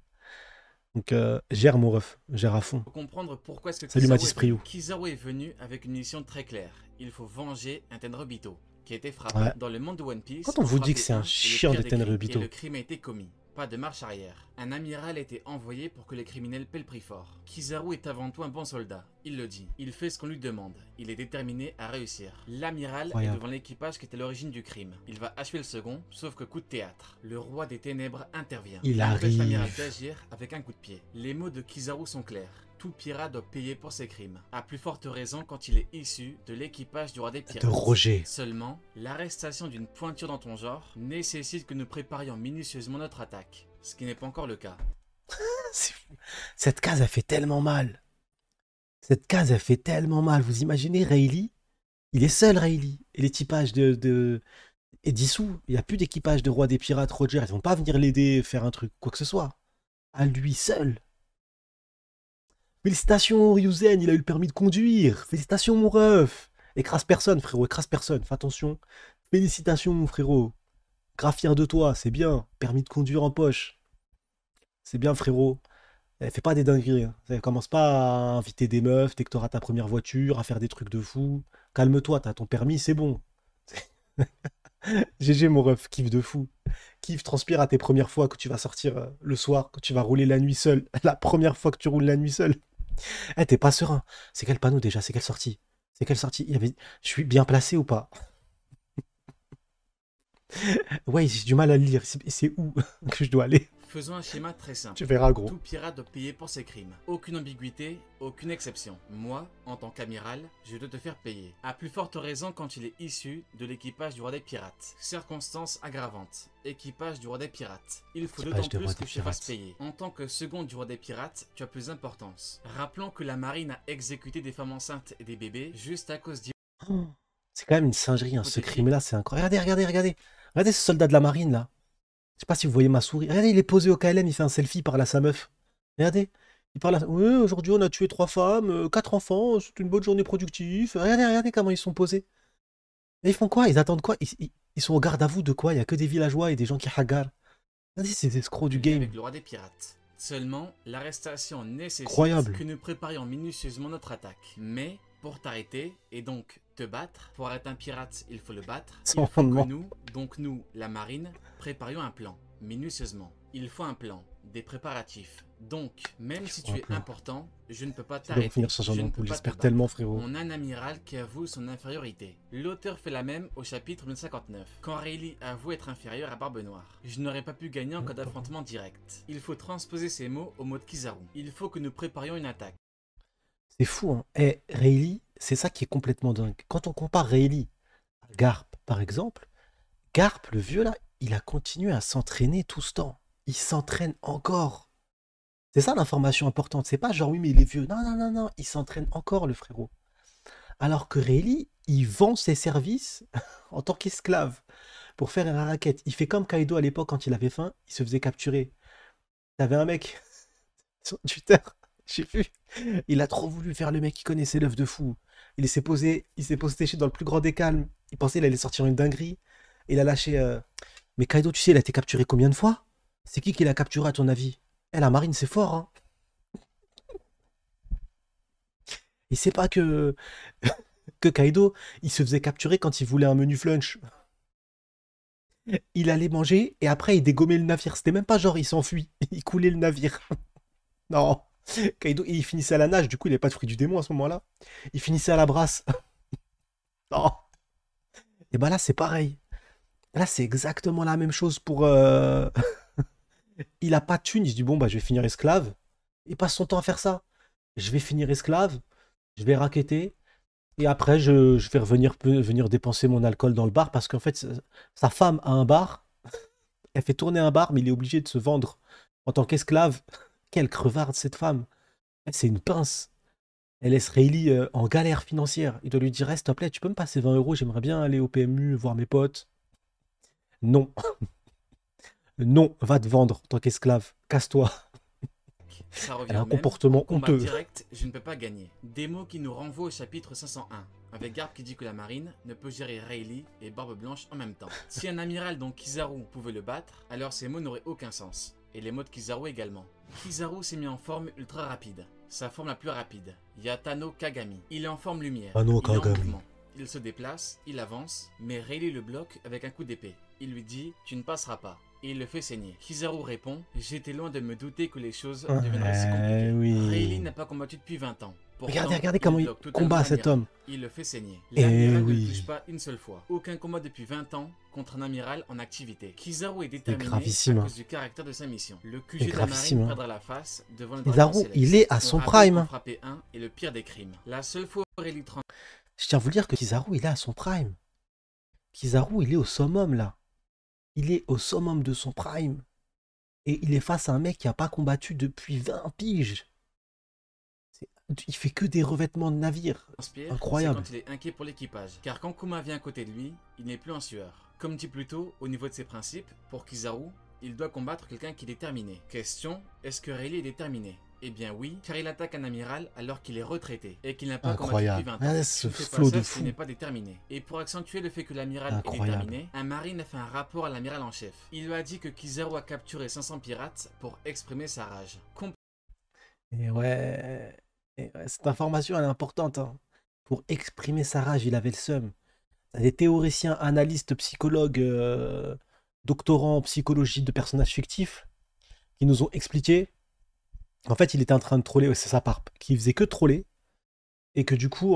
Donc gère mon ref, gère à fond. Faut comprendre pourquoi est-ce que Salut Kizaru Mathis est venu. Priou. Kizaru est venu avec une mission très claire. Il faut venger un Tenryubito qui a été frappé. Ouais. Dans le monde de One Piece. Quand on vous dit que c'est un frapper et le chien pire de des crimes, Tenryubito. et le crime a été commis. pas de marche arrière. Un amiral a été envoyé pour que les criminels paient le prix fort. Kizaru est avant tout un bon soldat, il le dit. Il fait ce qu'on lui demande, il est déterminé à réussir. L'amiral est devant l'équipage qui est à l'origine du crime. Il va achever le second, sauf que coup de théâtre. Le roi des ténèbres intervient. Il arrive. L'amiral d'agir avec un coup de pied. Les mots de Kizaru sont clairs. Tout pirate doit payer pour ses crimes. À plus forte raison quand il est issu de l'équipage du roi des pirates. De Roger. Seulement, l'arrestation d'une pointure dans ton genre nécessite que nous préparions minutieusement notre attaque. Ce qui n'est pas encore le cas. C'est fou. Cette case, elle fait tellement mal. Cette case, elle fait tellement mal. Vous imaginez Rayleigh? Il est seul, Rayleigh. Et l'équipage est dissous. Il n'y a plus d'équipage de roi des pirates, Roger. Ils vont pas venir l'aider, faire un truc, quoi que ce soit. À lui seul. Félicitations, Ryuzen, il a eu le permis de conduire. Félicitations, mon ref. Écrase personne, frérot, écrase personne. Fais attention. Félicitations, mon frérot. Grave fier de toi, c'est bien. Permis de conduire en poche. C'est bien, frérot. Fais pas des dingueries. Hein. Commence pas à inviter des meufs dès que t'auras ta première voiture, à faire des trucs de fou. Calme-toi, t'as ton permis, c'est bon. GG, mon ref, kiffe de fou. Kiffe, transpire à tes premières fois que tu vas sortir le soir, que tu vas rouler la nuit seul. La première fois que tu roules la nuit seul. Eh, t'es pas serein. C'est quel panneau déjà? C'est quelle sortie? C'est quelle sortie? Je suis bien placé ou pas? Ouais, j'ai du mal à lire. C'est où que je dois aller? Faisons un schéma très simple. Tu verras, gros. Tout pirate doit payer pour ses crimes. Aucune ambiguïté, aucune exception. Moi, en tant qu'amiral, je dois te faire payer. À plus forte raison quand il est issu de l'équipage du roi des pirates. Circonstances aggravantes. Équipage du roi des pirates. Il faut d'autant plus que je te fasse payer. En tant que second du roi des pirates, tu as plus d'importance. Rappelons que la marine a exécuté des femmes enceintes et des bébés juste à cause d'y... Oh, c'est quand même une singerie, hein, ce crime-là, c'est incroyable. Regardez. Regardez ce soldat de la marine, là. Je sais pas si vous voyez ma souris. Regardez, il est posé au KLM, il fait un selfie, il parle à sa meuf. Regardez, il parle à... Oui, aujourd'hui on a tué 3 femmes, 4 enfants, c'est une bonne journée productive. Regardez comment ils sont posés. Et ils font quoi? Ils attendent quoi? Ils sont au garde à vous de quoi? Il y a que des villageois et des gens qui hagarent. Regardez, c'est des escrocs du game. Avec le roi des pirates. Seulement, l'arrestation nécessite que nous préparions minutieusement notre attaque. Mais, pour t'arrêter, et donc te battre, pour arrêter un pirate, il faut le battre. Il faut que nous, la marine, préparions un plan, minutieusement. Il faut un plan, des préparatifs. Donc, même si tu es important, je ne peux pas t'arrêter. J'espère tellement, frérot. On a un amiral qui avoue son infériorité. L'auteur fait la même au chapitre 1059, quand Rayleigh avoue être inférieur à Barbe Noire. Je n'aurais pas pu gagner en cas d'affrontement direct. Il faut transposer ces mots au mot de Kizaru. Il faut que nous préparions une attaque. C'est fou, hein. Et Rayleigh, c'est ça qui est complètement dingue. Quand on compare Rayleigh à Garp, par exemple, Garp, le vieux là, il a continué à s'entraîner tout ce temps. Il s'entraîne encore. C'est ça l'information importante. C'est pas genre oui, mais il est vieux. Non, il s'entraîne encore, le frérot. Alors que Rayleigh, il vend ses services en tant qu'esclave pour faire une raquette. Il fait comme Kaido à l'époque quand il avait faim, il se faisait capturer. T'avais un mec sur Twitter, j'ai vu, il a trop voulu faire le mec qui connaissait l'œuf de fou. Il s'est posté dans le plus grand des calmes. Il pensait qu'il allait sortir une dinguerie. Il a lâché. Mais Kaido, tu sais, il a été capturé combien de fois? C'est qui l'a capturé à ton avis? Eh, la marine, c'est fort, hein. Il sait pas que Kaido, il se faisait capturer quand il voulait un menu flunch. Il allait manger et après il dégommait le navire. C'était même pas genre il s'enfuit, il coulait le navire. Non. Kaido, il finissait à la nage, du coup il n'est pas de fruit du démon à ce moment-là. Il finissait à la brasse. Non. Et bah là c'est pareil. Là c'est exactement la même chose pour... Il a pas de thune, il se dit bon bah je vais finir esclave. Il passe son temps à faire ça. Je vais finir esclave, je vais racketter. Et après je vais venir dépenser mon alcool dans le bar parce qu'en fait sa femme a un bar. Elle fait tourner un bar mais il est obligé de se vendre en tant qu'esclave. Quelle crevarde cette femme. C'est une pince. Elle laisse Rayleigh en galère financière. Il doit lui dire, s'il te plaît, tu peux me passer 20 euros, j'aimerais bien aller au PMU, voir mes potes. Non. Non, va te vendre en tant qu'esclave. Casse-toi. Elle a un comportement honteux. Direct, je ne peux pas gagner. Des mots qui nous renvoient au chapitre 501. Avec Garp qui dit que la marine ne peut gérer Rayleigh et Barbe Blanche en même temps. Si un amiral dont Kizaru pouvait le battre, alors ces mots n'auraient aucun sens. Et les mots de Kizaru également. Kizaru s'est mis en forme ultra rapide. Sa forme la plus rapide. Yatano Kagami. Il est en forme lumière. Il est en mouvement. Il se déplace, il avance, mais Rayleigh le bloque avec un coup d'épée. Il lui dit « Tu ne passeras pas ». et il le fait saigner. Kizaru répond « J'étais loin de me douter que les choses deviendraient si compliquées. Oui. Rayleigh n'a pas combattu depuis 20 ans. Pourtant, Regardez comment il bloque totalement combat cet l'amiral. homme. Il le fait saigner. Eh L'amiral ne oui. le touche pas une seule fois. Aucun combat depuis 20 ans contre un amiral en activité. Kizaru est déterminé gravissime, à hein. cause du caractère de sa mission. Le C'est QG de la gravissime, marine hein. perdra la face devant le dragon Kizaru, céleste. il est à On son rappelle prime, qu'en hein. frapper un est le pire des crimes. La seule fois où Rayleigh Je tiens à vous dire que Kizaru, il est à son prime. Kizaru, il est au summum, là. Il est au summum de son prime. Et il est face à un mec qui n'a pas combattu depuis 20 piges. Il fait que des revêtements de navires. transpire, Incroyable. c'est quand il est inquiet pour l'équipage. Car quand Kuma vient à côté de lui, il n'est plus en sueur. Comme dit plus tôt, au niveau de ses principes, pour Kizaru, il doit combattre quelqu'un qui est déterminé. Question, est-ce que Rayleigh est déterminé? Eh bien oui, car il attaque un amiral alors qu'il est retraité et qu'il n'a pas combattu depuis Incroyable. 20 ans. Ah, Tu ce ne fais pas flot ça de s'il fou. n'est pas déterminé. Et pour accentuer le fait que l'amiral est Incroyable. déterminé, un marine a fait un rapport à l'amiral en chef. Il lui a dit que Kizaru a capturé 500 pirates pour exprimer sa rage. Et ouais, cette information, elle est importante, hein. Pour exprimer sa rage, il avait le seum. T'as des théoriciens, analystes, psychologues, doctorants en psychologie de personnages fictifs qui nous ont expliqué. En fait, il était en train de troller, ouais, c'est sa part, qui faisait que troller et que du coup,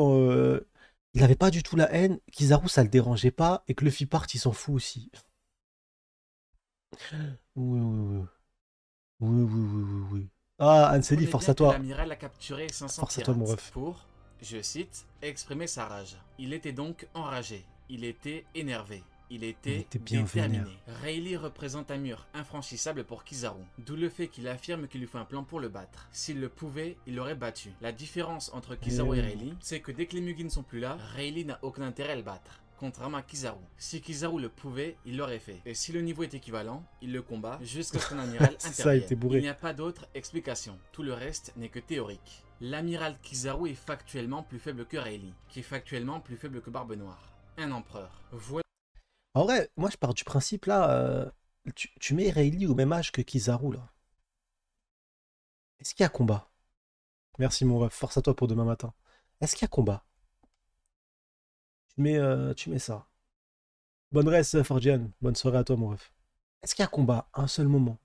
il n'avait pas du tout la haine. Kizaru, ça le dérangeait pas et que Luffy part, il s'en fout aussi. Oui, oui, oui. Oui, oui, oui, oui, oui. Ah, Anseli, Comprenez force bien à que toi. l'amiral a capturé 500 Force à pirates toi, mon ref. pour, je cite, exprimer sa rage. Il était donc enragé, il était énervé, il était bien déterminé. vénère. Rayleigh représente un mur infranchissable pour Kizaru, d'où le fait qu'il affirme qu'il lui faut un plan pour le battre. S'il le pouvait, il l'aurait battu. La différence entre Kizaru et Rayleigh, c'est que dès que les Mugi ne sont plus là, Rayleigh n'a aucun intérêt à le battre. Contrairement à Kizaru. Si Kizaru le pouvait, il l'aurait fait. Et si le niveau est équivalent, il le combat jusqu'à ce qu'un amiral Ça, il intervienne. était bourré. Il n'y a pas d'autre explication. Tout le reste n'est que théorique. L'amiral Kizaru est factuellement plus faible que Rayleigh, qui est factuellement plus faible que Barbe Noire. Un empereur. Voilà. En vrai, moi je pars du principe là, tu mets Rayleigh au même âge que Kizaru là. Est-ce qu'il y a combat? Merci mon ref, force à toi pour demain matin. Est-ce qu'il y a combat? Tu mets ça. Bonne reste, Forgian. Bonne soirée à toi, mon ref. Est-ce qu'il y a combat à un seul moment?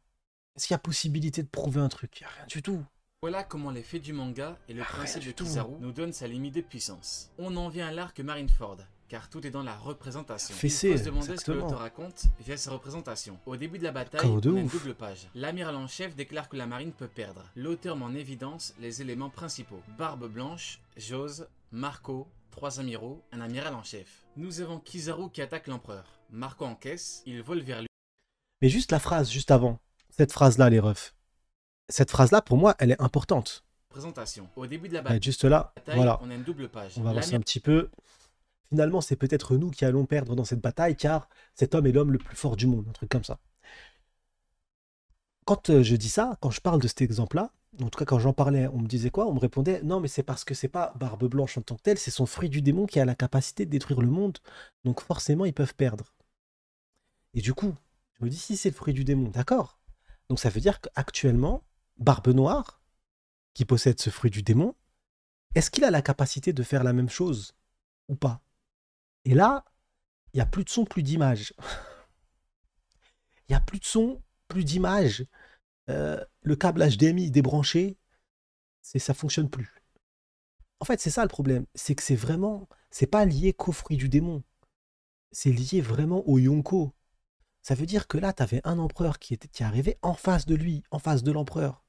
Est-ce qu'il y a possibilité de prouver un truc? Il n'y a rien du tout. Voilà comment les faits du manga et le principe de du tout. Kizaru nous donnent sa limite de puissance. On en vient à l'arc Marineford, car tout est dans la représentation. Fessé, Il faut se demander ce que exactement. l'auteur raconte via sa représentation. Au début de la bataille, Chaos de on a une ouf. double page. L'amiral en chef déclare que la marine peut perdre. L'auteur met en évidence les éléments principaux. Barbe Blanche, Jose, Marco, 3 amiraux, un amiral en chef. Nous avons Kizaru qui attaque l'empereur. Marco encaisse, il vole vers lui. Mais juste la phrase, juste avant. Cette phrase-là, les refs. Cette phrase-là, pour moi, elle est importante. Présentation. Au début de la Elle bataille, est juste là. Voilà. on a une double page. On va avancer un petit peu. Finalement, c'est peut-être nous qui allons perdre dans cette bataille, car cet homme est l'homme le plus fort du monde. Un truc comme ça. Quand je dis ça, quand je parle de cet exemple-là, en tout cas quand j'en parlais, on me disait quoi? On me répondait, non mais c'est parce que c'est pas Barbe Blanche en tant que telle, c'est son fruit du démon qui a la capacité de détruire le monde, donc forcément ils peuvent perdre. Et du coup, je me dis, si c'est le fruit du démon, d'accord. Donc ça veut dire qu'actuellement, Barbe Noire, qui possède ce fruit du démon, est-ce qu'il a la capacité de faire la même chose ou pas? Et là, il n'y a plus de son, plus d'image. Il n'y a plus de son, plus d'image. Le câble HDMI débranché, ça fonctionne plus. En fait, c'est ça le problème. C'est que c'est pas lié qu'au fruit du démon. C'est lié vraiment au Yonko. Ça veut dire que là, tu avais un empereur qui arrivait en face de lui, en face de l'empereur.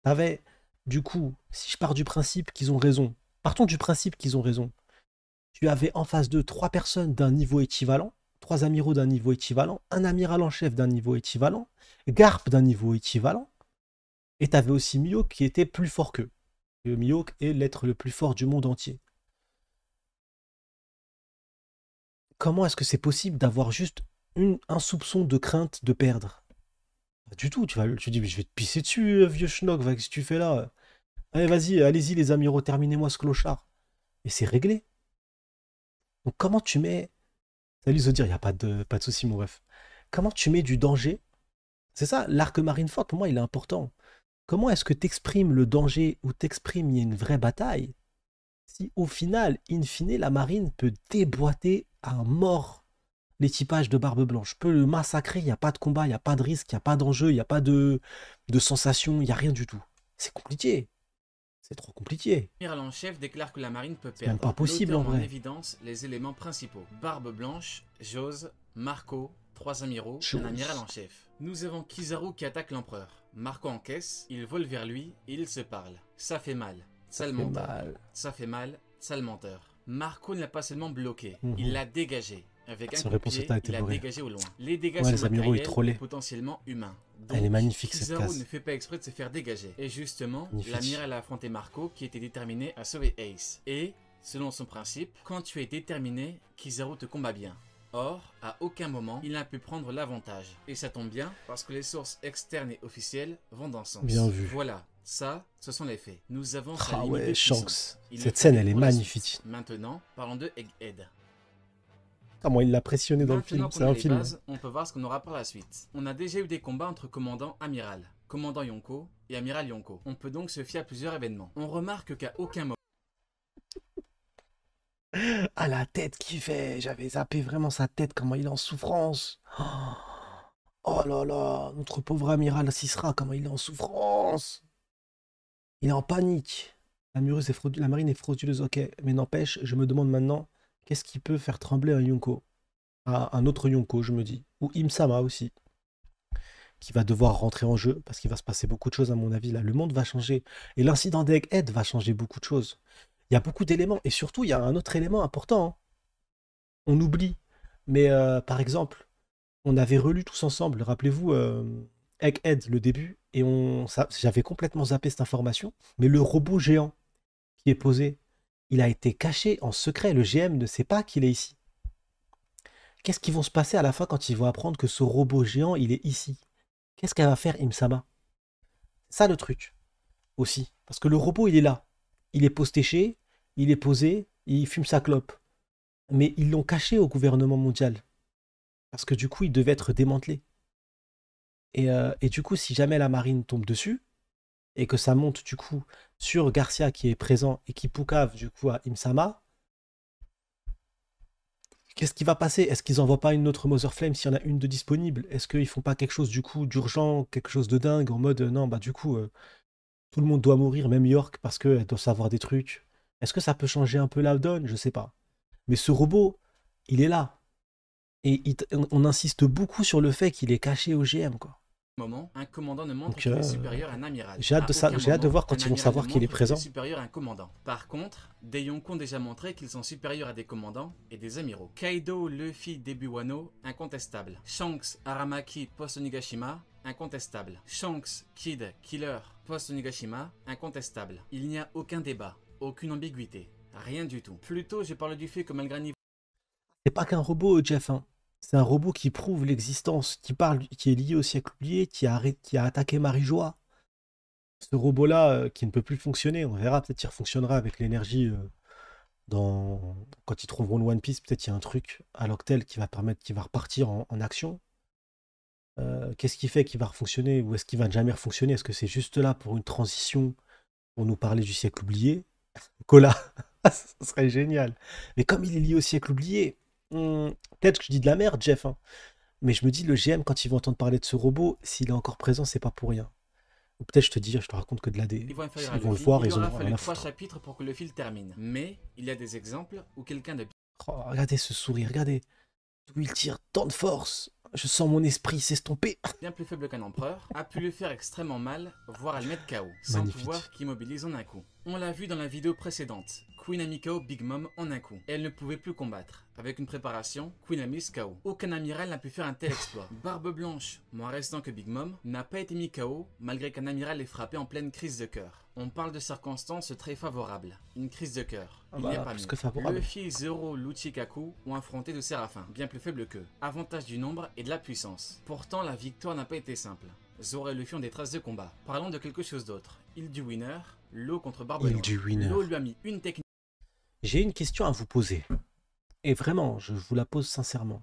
Tu avais, du coup, si je pars du principe qu'ils ont raison, partons du principe qu'ils ont raison. Tu avais en face d'eux 3 personnes d'un niveau équivalent, 3 amiraux d'un niveau équivalent, un amiral en chef d'un niveau équivalent, Garp d'un niveau équivalent, et tu avais aussi Mihawk qui était plus fort qu'eux. Mihawk est l'être le plus fort du monde entier. Comment est-ce que c'est possible d'avoir juste un soupçon de crainte de perdre? Pas du tout, tu dis, mais je vais te pisser dessus, vieux schnock, qu'est-ce que tu fais là? Allez, vas-y, allez-y les amiraux, terminez-moi ce clochard. Et c'est réglé. Donc comment tu mets... Salut Zodir, il n'y a pas de souci mon ref. Comment tu mets du danger? C'est ça, l'arc Marineford, pour moi, il est important. Comment est-ce que tu exprimes le danger ou t'exprimes il y a une vraie bataille si au final, in fine, la marine peut déboîter à mort l'équipage de Barbe Blanche. Je peux le massacrer, il n'y a pas de combat, il n'y a pas de risque, il n'y a pas d'enjeu, il n'y a pas de sensation, il n'y a rien du tout. C'est compliqué. C'est trop compliqué. L'amiral en chef déclare que la marine peut C'est même perdre. pas possible L'auteur en met en vrai. évidence les éléments principaux. Barbe Blanche, Jose, Marco, 3 amiraux, un amiral en chef. Nous avons Kizaru qui attaque l'empereur. Marco encaisse, il vole vers lui et ils se parlent. Ça fait mal. Sale menteur. Ça fait mal. Sale menteur. Marco ne l'a pas seulement bloqué, il l'a dégagé. Avec un Son coup de réponse pied, a été il l'a bourrée. dégagé au loin. Les dégâts Ouais, sont les amiraux, ils matériels trollaient. et potentiellement humains. Elle est Donc, magnifique cette Kizaru case. ne fait pas exprès de se faire dégager. Et justement, Magnifique. l'amiral a affronté Marco qui était déterminé à sauver Ace. Et, selon son principe, quand tu es déterminé, Kizaru te combat bien. Or, à aucun moment, il n'a pu prendre l'avantage. Et ça tombe bien, parce que les sources externes et officielles vont dans ce sens. Bien vu. Voilà, ça, ce sont les faits. Nous avons sa Ah limite de ouais, puissance. Shanks. Il Cette le scène, fait elle est pour la suite. magnifique. Maintenant, parlons de Egghead. Comment il l'a pressionné dans le Maintenant film. qu'on C'est a un les film. bases, on peut voir ce qu'on aura par la suite. On a déjà eu des combats entre commandant amiral, commandant Yonko et amiral Yonko. On peut donc se fier à plusieurs événements. On remarque qu'à aucun moment, Ah, la tête qu'il fait. J'avais zappé vraiment sa tête, comment il est en souffrance. Oh là là, notre pauvre amiral Sisra, comment il est en souffrance. Il est en panique. La marine est frauduleuse, ok. Mais n'empêche, je me demande maintenant, qu'est-ce qui peut faire trembler un Yonko? Un autre Yonko, je me dis. Ou Imsama aussi. Qui va devoir rentrer en jeu, parce qu'il va se passer beaucoup de choses à mon avis là. Le monde va changer. Et l'incident d'Egghead va changer beaucoup de choses. Il y a beaucoup d'éléments. Et surtout, il y a un autre élément important, hein. On oublie. Mais par exemple, on avait relu tous ensemble, rappelez-vous, Egghead, le début, et j'avais complètement zappé cette information. Mais le robot géant qui est posé, il a été caché en secret. Le GM ne sait pas qu'il est ici. Qu'est-ce qui va se passer à la fin quand ils vont apprendre que ce robot géant, il est ici? Qu'est-ce qu'elle va faire, Imsama? C'est ça le truc, aussi. Parce que le robot, il est là. Il est postéché, il est posé, il fume sa clope. Mais ils l'ont caché au gouvernement mondial. Parce que du coup, il devait être démantelé. Et du coup, si jamais la marine tombe dessus, et que ça monte du coup sur Garcia qui est présent et qui poucave du coup à Imsama, qu'est-ce qui va passer? Est-ce qu'ils n'envoient pas une autre Mother Flame s'il y en a une de disponible? Est-ce qu'ils font pas quelque chose du coup d'urgent, quelque chose de dingue en mode non, bah du coup, tout le monde doit mourir, même York, parce qu'elle doit savoir des trucs. Est-ce que ça peut changer un peu la donne? Je sais pas. Mais ce robot, il est là. Et on insiste beaucoup sur le fait qu'il est caché au GM, quoi. un commandant ne montre Donc, qu'il est supérieur à un amiral. j'ai hâte de À aucun j'ai hâte de moment, voir un quand ils vont amiral savoir ne qu'il est montre présent. supérieur à un commandant. Par contre, des Yonko ont déjà montré qu'ils sont supérieurs à des commandants et des amiraux. Kaido, Luffy, début Wano, incontestable. Shanks, Aramaki, post-Onigashima, incontestable. Shanks, Kid, Killer, post-Onigashima, incontestable. Il n'y a aucun débat, aucune ambiguïté, rien du tout. Plutôt, je parle du fait que malgré un niveau C'est pas qu'un robot, Jeff, hein. C'est un robot qui prouve l'existence, qui parle, qui est lié au siècle oublié, qui a attaqué Marie-Joie. Ce robot-là, qui ne peut plus fonctionner, on verra, peut-être qu'il refonctionnera avec l'énergie quand ils trouveront le One Piece, peut-être il y a un truc à l'Octel qui va permettre, qui va repartir en action. Qu'est-ce qui fait qu'il va refonctionner ou est-ce qu'il va jamais refonctionner? Est-ce que c'est juste là pour une transition, pour nous parler du siècle oublié? Cola, ça serait génial. Mais comme il est lié au siècle oublié, peut-être que je dis de la merde, Jeff, hein, mais je me dis, le GM, quand ils vont entendre parler de ce robot, s'il est encore présent, c'est pas pour rien. Ou peut-être je te raconte que de la dé. inférieur Ils à vont le Luffy, voir, il ils en aura auront rien fallu à 3 foutre. chapitres pour que le fil termine. Mais il y a des exemples où quelqu'un de Oh, regardez ce sourire, regardez. D'où il tire tant de force. Je sens mon esprit s'estomper. bien plus faible qu'un empereur, a pu le faire extrêmement mal, voire à le mettre KO, sans Magnifique. pouvoir qui immobilise en un coup. On l'a vu dans la vidéo précédente, Queen a mis KO Big Mom en un coup. Elle ne pouvait plus combattre. Avec une préparation, Queen a mis KO. Aucun amiral n'a pu faire un tel exploit. Barbe Blanche, moins restant que Big Mom, n'a pas été mis KO malgré qu'un amiral l'ait frappé en pleine crise de cœur. On parle de circonstances très favorables. Une crise de cœur. Ah Il bah, n'y a pas plus mieux. que favorable. Luffy, Zoro, Luchikaku ont affronté de Séraphin, bien plus faible qu'eux. Avantage du nombre et de la puissance. Pourtant, la victoire n'a pas été simple. Zoro et Luffy ont des traces de combat. Parlons de quelque chose d'autre. Île du Winner, Law contre Barbe Île Noire. du Winner. Law lui a mis une technique. J'ai une question à vous poser. Et vraiment, je vous la pose sincèrement.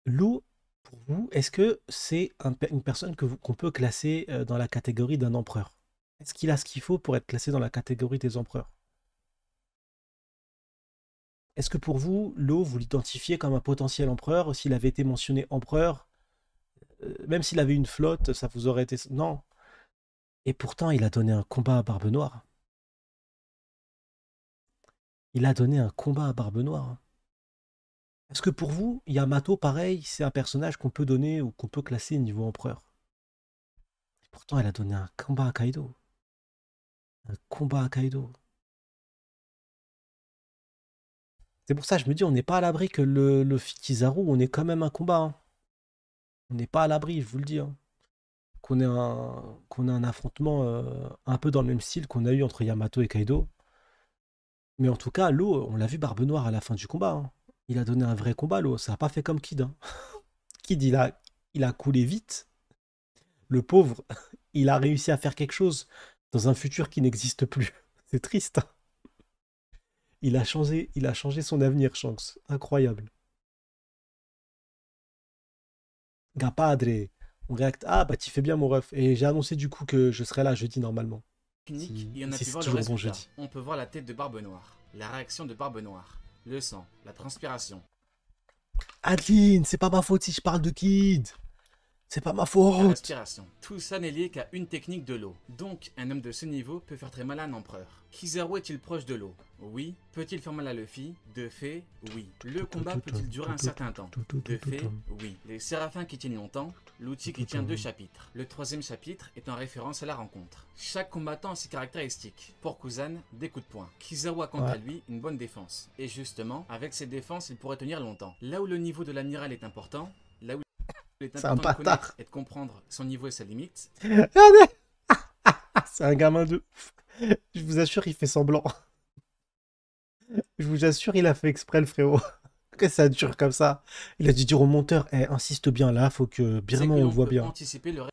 Lou, pour vous, est-ce que c'est une personne qu'on peut classer dans la catégorie d'un empereur? Est-ce qu'il a ce qu'il faut pour être classé dans la catégorie des empereurs? Est-ce que pour vous, Lo, vous l'identifiez comme un potentiel empereur? S'il avait été mentionné empereur, même s'il avait une flotte, ça vous aurait été... Non. Et pourtant, il a donné un combat à Barbe Noire. Il a donné un combat à Barbe Noire. Est-ce que pour vous, Yamato, pareil, c'est un personnage qu'on peut donner ou qu'on peut classer niveau empereur? Et pourtant, il a donné un combat à Kaido. Un combat à Kaido. C'est pour ça que je me dis, on n'est pas à l'abri que le Kizaru, on est quand même un combat, hein. On n'est pas à l'abri, je vous le dis, hein. Qu'on ait un affrontement un peu dans le même style qu'on a eu entre Yamato et Kaido. Mais en tout cas, Lo, on l'a vu Barbe Noire à la fin du combat, hein. Il a donné un vrai combat, Lo. Ça n'a pas fait comme Kid, hein. Kid, il a coulé vite. Le pauvre, il a réussi à faire quelque chose dans un futur qui n'existe plus. C'est triste, hein. Il a changé son avenir, Shanks. Incroyable. Gapadre. On réacte. Ah, bah, tu fais bien, mon ref. Et j'ai annoncé du coup que je serai là jeudi normalement. Technique, et on a Si pu c'est voir le toujours bon résultat. jeudi. On peut voir la tête de Barbe Noire, la réaction de Barbe Noire, le sang, la transpiration, Adeline, c'est pas ma faute si je parle de Kid. C'est pas ma la faute. respiration. Tout ça n'est lié qu'à une technique de l'eau. Donc, un homme de ce niveau peut faire très mal à un empereur. Kizaru est-il proche de l'eau? Oui. Peut-il faire mal à Luffy? De fait, oui. Le combat peut-il durer un certain temps? De fait, oui. Les séraphins qui tiennent longtemps, l'outil qui tient 2 chapitres. Le 3e chapitre est en référence à la rencontre. Chaque combattant a ses caractéristiques. Pour Kuzan, des coups de poing. Kizaru a quant à lui une bonne défense. Et justement, avec cette défense, il pourrait tenir longtemps. Là où le niveau de l'amiral est important, là où il est C'est un important de bâtard. connaître et de comprendre son niveau et sa limite, Regardez. C'est un gamin de ouf. Je vous assure, il fait semblant. Je vous assure, il a fait exprès, le frérot. Que ça dure comme ça. Il a dû dire au monteur, eh, insiste bien là, faut que c'est vraiment que on le l'on voit peut bien. anticiper le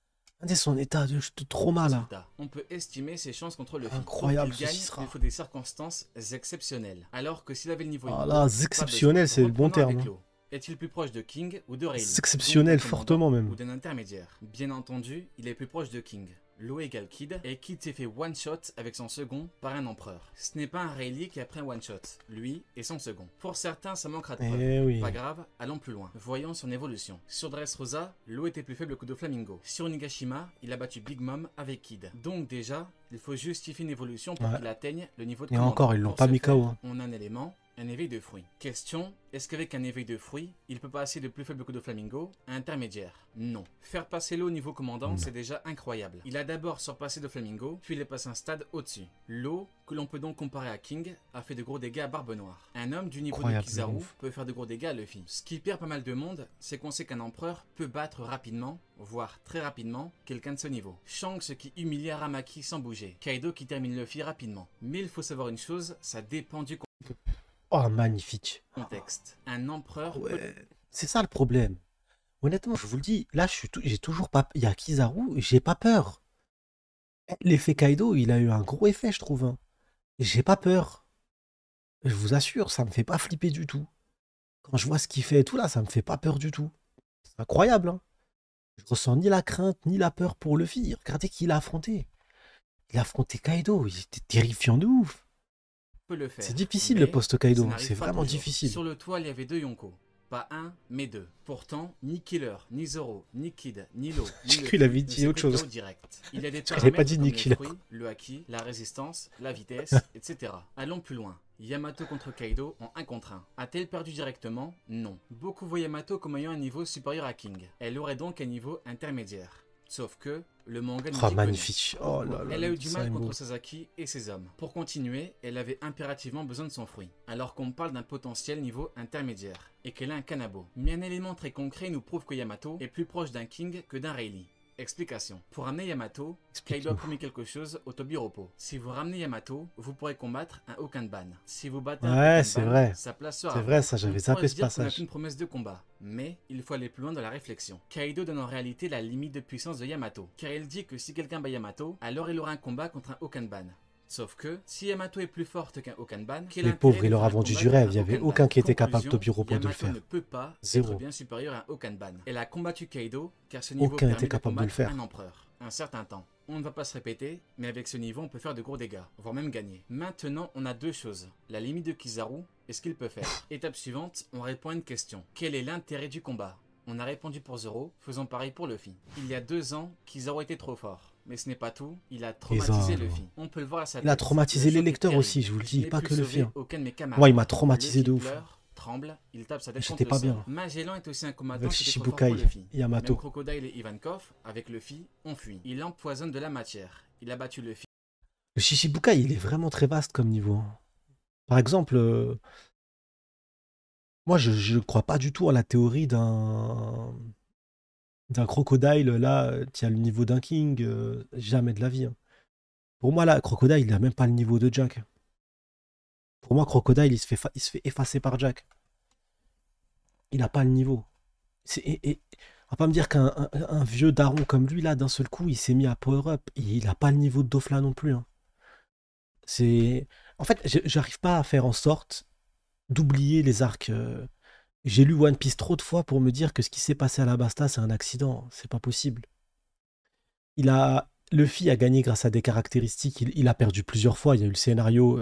Regardez son état de trauma là. résultat. On peut estimer ses chances contre Luffy. Incroyable, Pour qu'il gagne, ceci sera. il faut des circonstances exceptionnelles. Alors que s'il avait le niveau Ah Indo, là, pas exceptionnel, besoin. c'est le bon Reprenons terme, avec hein. Law. Est-il plus proche de King ou de Rayleigh? C'est exceptionnel, Donc d'un fortement commandant même. ou d'un intermédiaire? Bien entendu, il est plus proche de King. Law égale Kid, et Kid s'est fait one-shot avec son second par un empereur. Ce n'est pas un Rayleigh qui a pris un one-shot, lui et son second. Pour certains, ça manquera de preuves. Eh oui. Pas grave, allons plus loin. Voyons son évolution. Sur Dressrosa, Law était plus faible que Doflamingo. Sur Nigashima, il a battu Big Mom avec Kid. Donc déjà, il faut justifier une évolution pour Ouais. qu'il atteigne le niveau de Et commandant. encore, ils l'ont Pour pas ce mis faire, KO, hein. on a un élément, un éveil de fruits. Question, est-ce qu'avec un éveil de fruits, il peut passer de plus faible que Doflamingo à intermédiaire? Non. Faire passer l'eau au niveau commandant, c'est déjà incroyable. Il a d'abord surpassé Doflamingo, puis il est passé un stade au-dessus. L'eau, que l'on peut donc comparer à King, a fait de gros dégâts à Barbe Noire. Un homme du niveau Incroyable, de Kizaru ouf. peut faire de gros dégâts à Luffy. Ce qui perd pas mal de monde, c'est qu'on sait qu'un empereur peut battre rapidement, voire très rapidement, quelqu'un de ce niveau. Shanks qui humilie Aramaki sans bouger. Kaido qui termine Luffy rapidement. Mais il faut savoir une chose, ça dépend du Oh, magnifique. contexte. Un empereur peut Ouais. C'est ça le problème. Honnêtement, je vous le dis, là, j'ai toujours pas. Il y a Kizaru, j'ai pas peur. L'effet Kaido, il a eu un gros effet, je trouve, hein. J'ai pas peur. Je vous assure, ça me fait pas flipper du tout. Quand je vois ce qu'il fait et tout là, ça me fait pas peur du tout. C'est incroyable, hein. Je ressens ni la crainte ni la peur pour Luffy. Regardez qui il a affronté. Il a affronté Kaido, il était terrifiant de ouf. le faire. C'est difficile Mais le post ça Kaido, n'arrive c'est pas vraiment toujours. difficile. Sur le toit, il y avait 2 Yonko. Pas un, mais 2. Pourtant, ni Killer, ni Zoro, ni Kid, ni Law, ni J'ai cru Luffy qu'il avait ne dit autre s'est pris chose. KO direct. Il y a des Je n'avais pas paramètres dit comme ni les Killer. fruits, le haki, la résistance, la vitesse, etc. Allons plus loin. Yamato contre Kaido en 1 contre 1. A-t-elle perdu directement? Non. Beaucoup voient Yamato comme ayant un niveau supérieur à King. Elle aurait donc un niveau intermédiaire. Sauf que le manga nous Oh, dit que magnifique. non. Oh là là. Elle a eu du ça mal est contre beau. Sasaki et ses hommes. Pour continuer, elle avait impérativement besoin de son fruit, alors qu'on parle d'un potentiel niveau intermédiaire, et qu'elle a un Kanabo. Mais un élément très concret nous prouve que Yamato est plus proche d'un King que d'un Rayleigh. Explication. Pour ramener Yamato, Kaido a promis quelque chose au Tobiropo. Si vous ramenez Yamato, vous pourrez combattre un Okanban. Si vous battez un Ouais, Okanban, c'est vrai. sa place sera C'est à vrai, vous. ça, j'avais On zappé pourrait ce se dire qu'on n'a passage. qu'une promesse de combat, mais il faut aller plus loin dans la réflexion. Kaido donne en réalité la limite de puissance de Yamato, car il dit que si quelqu'un bat Yamato, alors il aura un combat contre un Okanban. Sauf que, si Yamato est plus forte qu'un Okanban, quel Les intérêt pauvres, de il leur faire a un vendu combat du contre rêve. un Il y avait Okanban? aucun qui était capable, Conclusion, Tobiropo, de le Yamato faire. ne peut pas Zéro. être bien supérieur à un Okanban. Elle a combattu Kaido, car ce niveau Aucun permet était de capable de le combattre faire. un empereur. Un certain temps. On ne va pas se répéter, mais avec ce niveau on peut faire de gros dégâts, voire même gagner. Maintenant on a 2 choses, la limite de Kizaru et ce qu'il peut faire. Étape suivante, on répond à une question. Quel est l'intérêt du combat? On a répondu pour Zoro, faisons pareil pour Luffy. Il y a 2 ans, Kizaru était trop fort. Mais ce n'est pas tout, il a traumatisé Luffy. On peut le voir à sa tête. Il a traumatisé les lecteurs aussi, je vous le dis, pas que Luffy. Moi, il m'a traumatisé de ouf. Tremble, il tape sa tête J'étais pas bien. Magellan est aussi un combattant qui était trop fort Shichibukai, pour Luffy. Yamato. Même Crocodile et Ivankov, avec Luffy, ont fui. Il empoisonne de la matière. Il a battu Luffy. Le Shichibukai, il est vraiment très vaste comme niveau. Hein. Par exemple, moi, je ne crois pas du tout à la théorie d'un crocodile, là, qui a le niveau d'un king, jamais de la vie. Hein. Pour moi, là, crocodile, il n'a même pas le niveau de Jack. Pour moi, crocodile, il se fait effacer par Jack. Il n'a pas le niveau. On va pas me dire qu'un vieux daron comme lui, là, d'un seul coup, il s'est mis à power up. Il n'a pas le niveau de Dofla non plus. Hein. En fait, j'arrive pas à faire en sorte d'oublier les arcs. J'ai lu One Piece trop de fois pour me dire que ce qui s'est passé à la Basta, c'est un accident. C'est pas possible. Luffy a gagné grâce à des caractéristiques. Il a perdu plusieurs fois. Il y a eu le scénario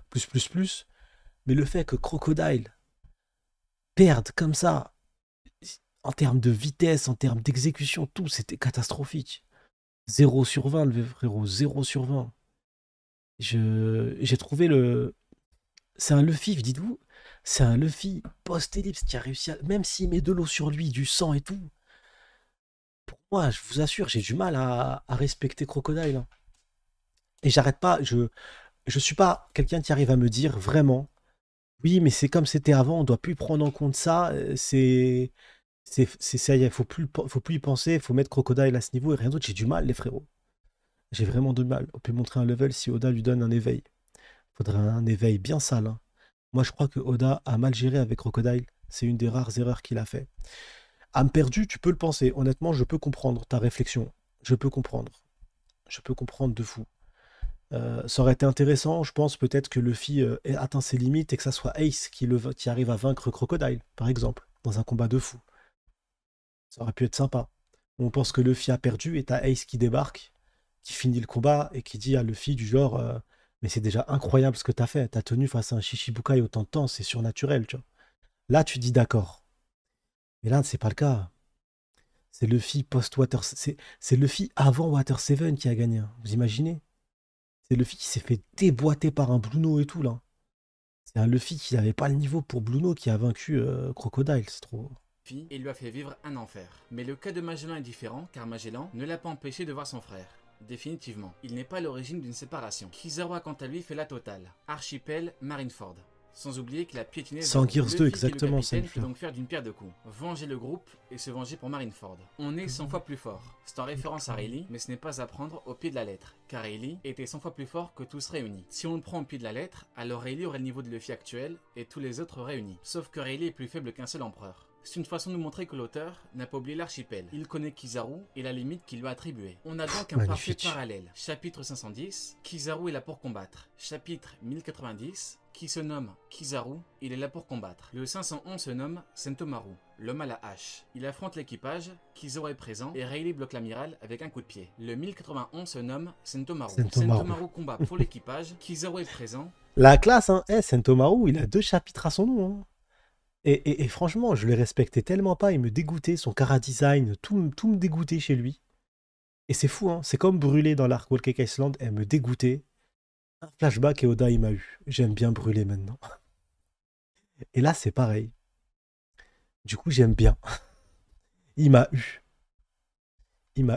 plus. Mais le fait que Crocodile perde comme ça, en termes de vitesse, en termes d'exécution, tout, c'était catastrophique. 0/20, le frérot, 0/20. J'ai trouvé le. C'est un Luffy, dites-vous, c'est un Luffy post-ellipse qui a réussi à. Même s'il met de l'eau sur lui, du sang et tout. Pour moi, je vous assure, j'ai du mal à respecter Crocodile. Hein. Et j'arrête pas, je suis pas quelqu'un qui arrive à me dire vraiment, oui, mais c'est comme c'était avant, on doit plus prendre en compte ça, ça y est, faut plus y penser, il faut mettre Crocodile à ce niveau et rien d'autre, j'ai du mal, les frérots. J'ai vraiment de mal. On peut montrer un level si Oda lui donne un éveil. Faudrait un éveil bien sale. Hein. Moi, je crois que Oda a mal géré avec Crocodile. C'est une des rares erreurs qu'il a fait. Âme perdue, tu peux le penser. Honnêtement, je peux comprendre ta réflexion. Je peux comprendre. Je peux comprendre de fou. Ça aurait été intéressant, je pense, peut-être que Luffy ait atteint ses limites et que ça soit Ace qui arrive à vaincre Crocodile, par exemple, dans un combat de fou. Ça aurait pu être sympa. On pense que Luffy a perdu et t'as Ace qui débarque, qui finit le combat et qui dit à Luffy du genre mais c'est déjà incroyable ce que t'as fait, t'as tenu face à un Shichibukai autant de temps, c'est surnaturel, tu vois. Là, tu dis d'accord. Mais là, c'est pas le cas. C'est Luffy post-Water... C'est Luffy avant Water 7 qui a gagné. Hein. Vous imaginez? C'est Luffy qui s'est fait déboîter par un Bluno et tout, là. C'est un Luffy qui n'avait pas le niveau pour Bluno qui a vaincu Crocodile, c'est trop... Et lui a fait vivre un enfer. Mais le cas de Magellan est différent, car Magellan ne l'a pas empêché de voir son frère. Définitivement, il n'est pas à l'origine d'une séparation. Kizaru a quant à lui fait la totale. Archipel, Marineford. Sans oublier qu'il a piétiné Sans Gears 2, exactement, c'est le donc faire d'une pierre deux coups. Venger le groupe et se venger pour Marineford. On est 100 fois plus fort. C'est en référence à Rayleigh, mais ce n'est pas à prendre au pied de la lettre. Car Rayleigh était 100 fois plus fort que tous réunis. Si on le prend au pied de la lettre, alors Rayleigh aurait le niveau de Luffy actuel et tous les autres réunis. Sauf que Rayleigh est plus faible qu'un seul empereur. C'est une façon de montrer que l'auteur n'a pas oublié l'archipel. Il connaît Kizaru et la limite qu'il lui a attribuée. On a donc un parfait parallèle. Chapitre 510, Kizaru est là pour combattre. Chapitre 1090, qui se nomme Kizaru, il est là pour combattre. Le 511 se nomme Sentomaru, l'homme à la hache. Il affronte l'équipage, Kizaru est présent et Rayleigh bloque l'amiral avec un coup de pied. Le 1091 se nomme Sentomaru. Sentomaru combat pour l'équipage, Kizaru est présent. La classe, hein, Sentomaru, il a 2 chapitres à son nom. Hein. Et franchement, je le respectais tellement pas, il me dégoûtait, son chara-design, tout me dégoûtait chez lui. Et c'est fou, hein, c'est comme Brûler dans l'arc Whole Cake Island, elle me dégoûtait. Un flashback et Oda, il m'a eu. J'aime bien Brûler maintenant. Et là, c'est pareil. Du coup, j'aime bien. Il m'a eu.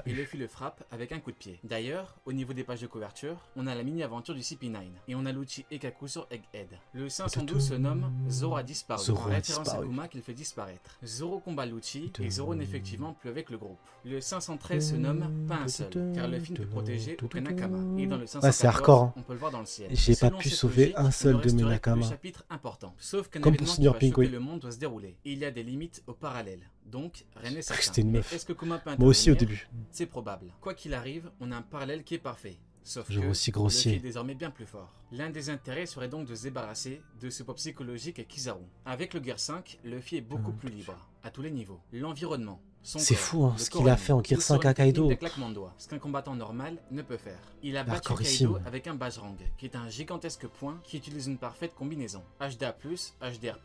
Et Luffy le frappe avec un coup de pied. D'ailleurs, au niveau des pages de couverture, on a la mini-aventure du CP9 et on a l'outil Ekaku sur Egghead. Le 512 se nomme Zoro a disparu, en référence à Kuma qu'il fait disparaître. Zoro combat l'outil et Zoro n'est effectivement plus avec le groupe. Le 513 se nomme Pas un seul, car Luffy ne peut protéger aucun Nakama. Et dans le 514, hardcore, hein. On peut le voir dans le ciel. J'ai pas pu sauver un seul de mes Nakama. Chapitre important. Sauf qu'un comme événement qui va choquer le monde doit se dérouler. Et il y a des limites au parallèle. Donc, rien n'est certain. C'était une meuf. Est-ce que Kuma peut Moi aussi au début. C'est probable. Quoi qu'il arrive, on a un parallèle qui est parfait. Sauf je que aussi grossier. Luffy est désormais bien plus fort. L'un des intérêts serait donc de se débarrasser de ce poids psychologique à Kizaru. Avec le Gear 5, Luffy est beaucoup plus libre, à tous les niveaux. L'environnement. Son C'est corps, fou, hein, le ce corps qu'il a humain, fait en il Gear saurait 5 à une technique Kaido. d'un claquement de doigts, ce qu'un combattant normal ne peut faire. Il a battu Hardcoreissime. Kaido avec un Bajrang, qui est un gigantesque point qui utilise une parfaite combinaison. HDA+, HDR+,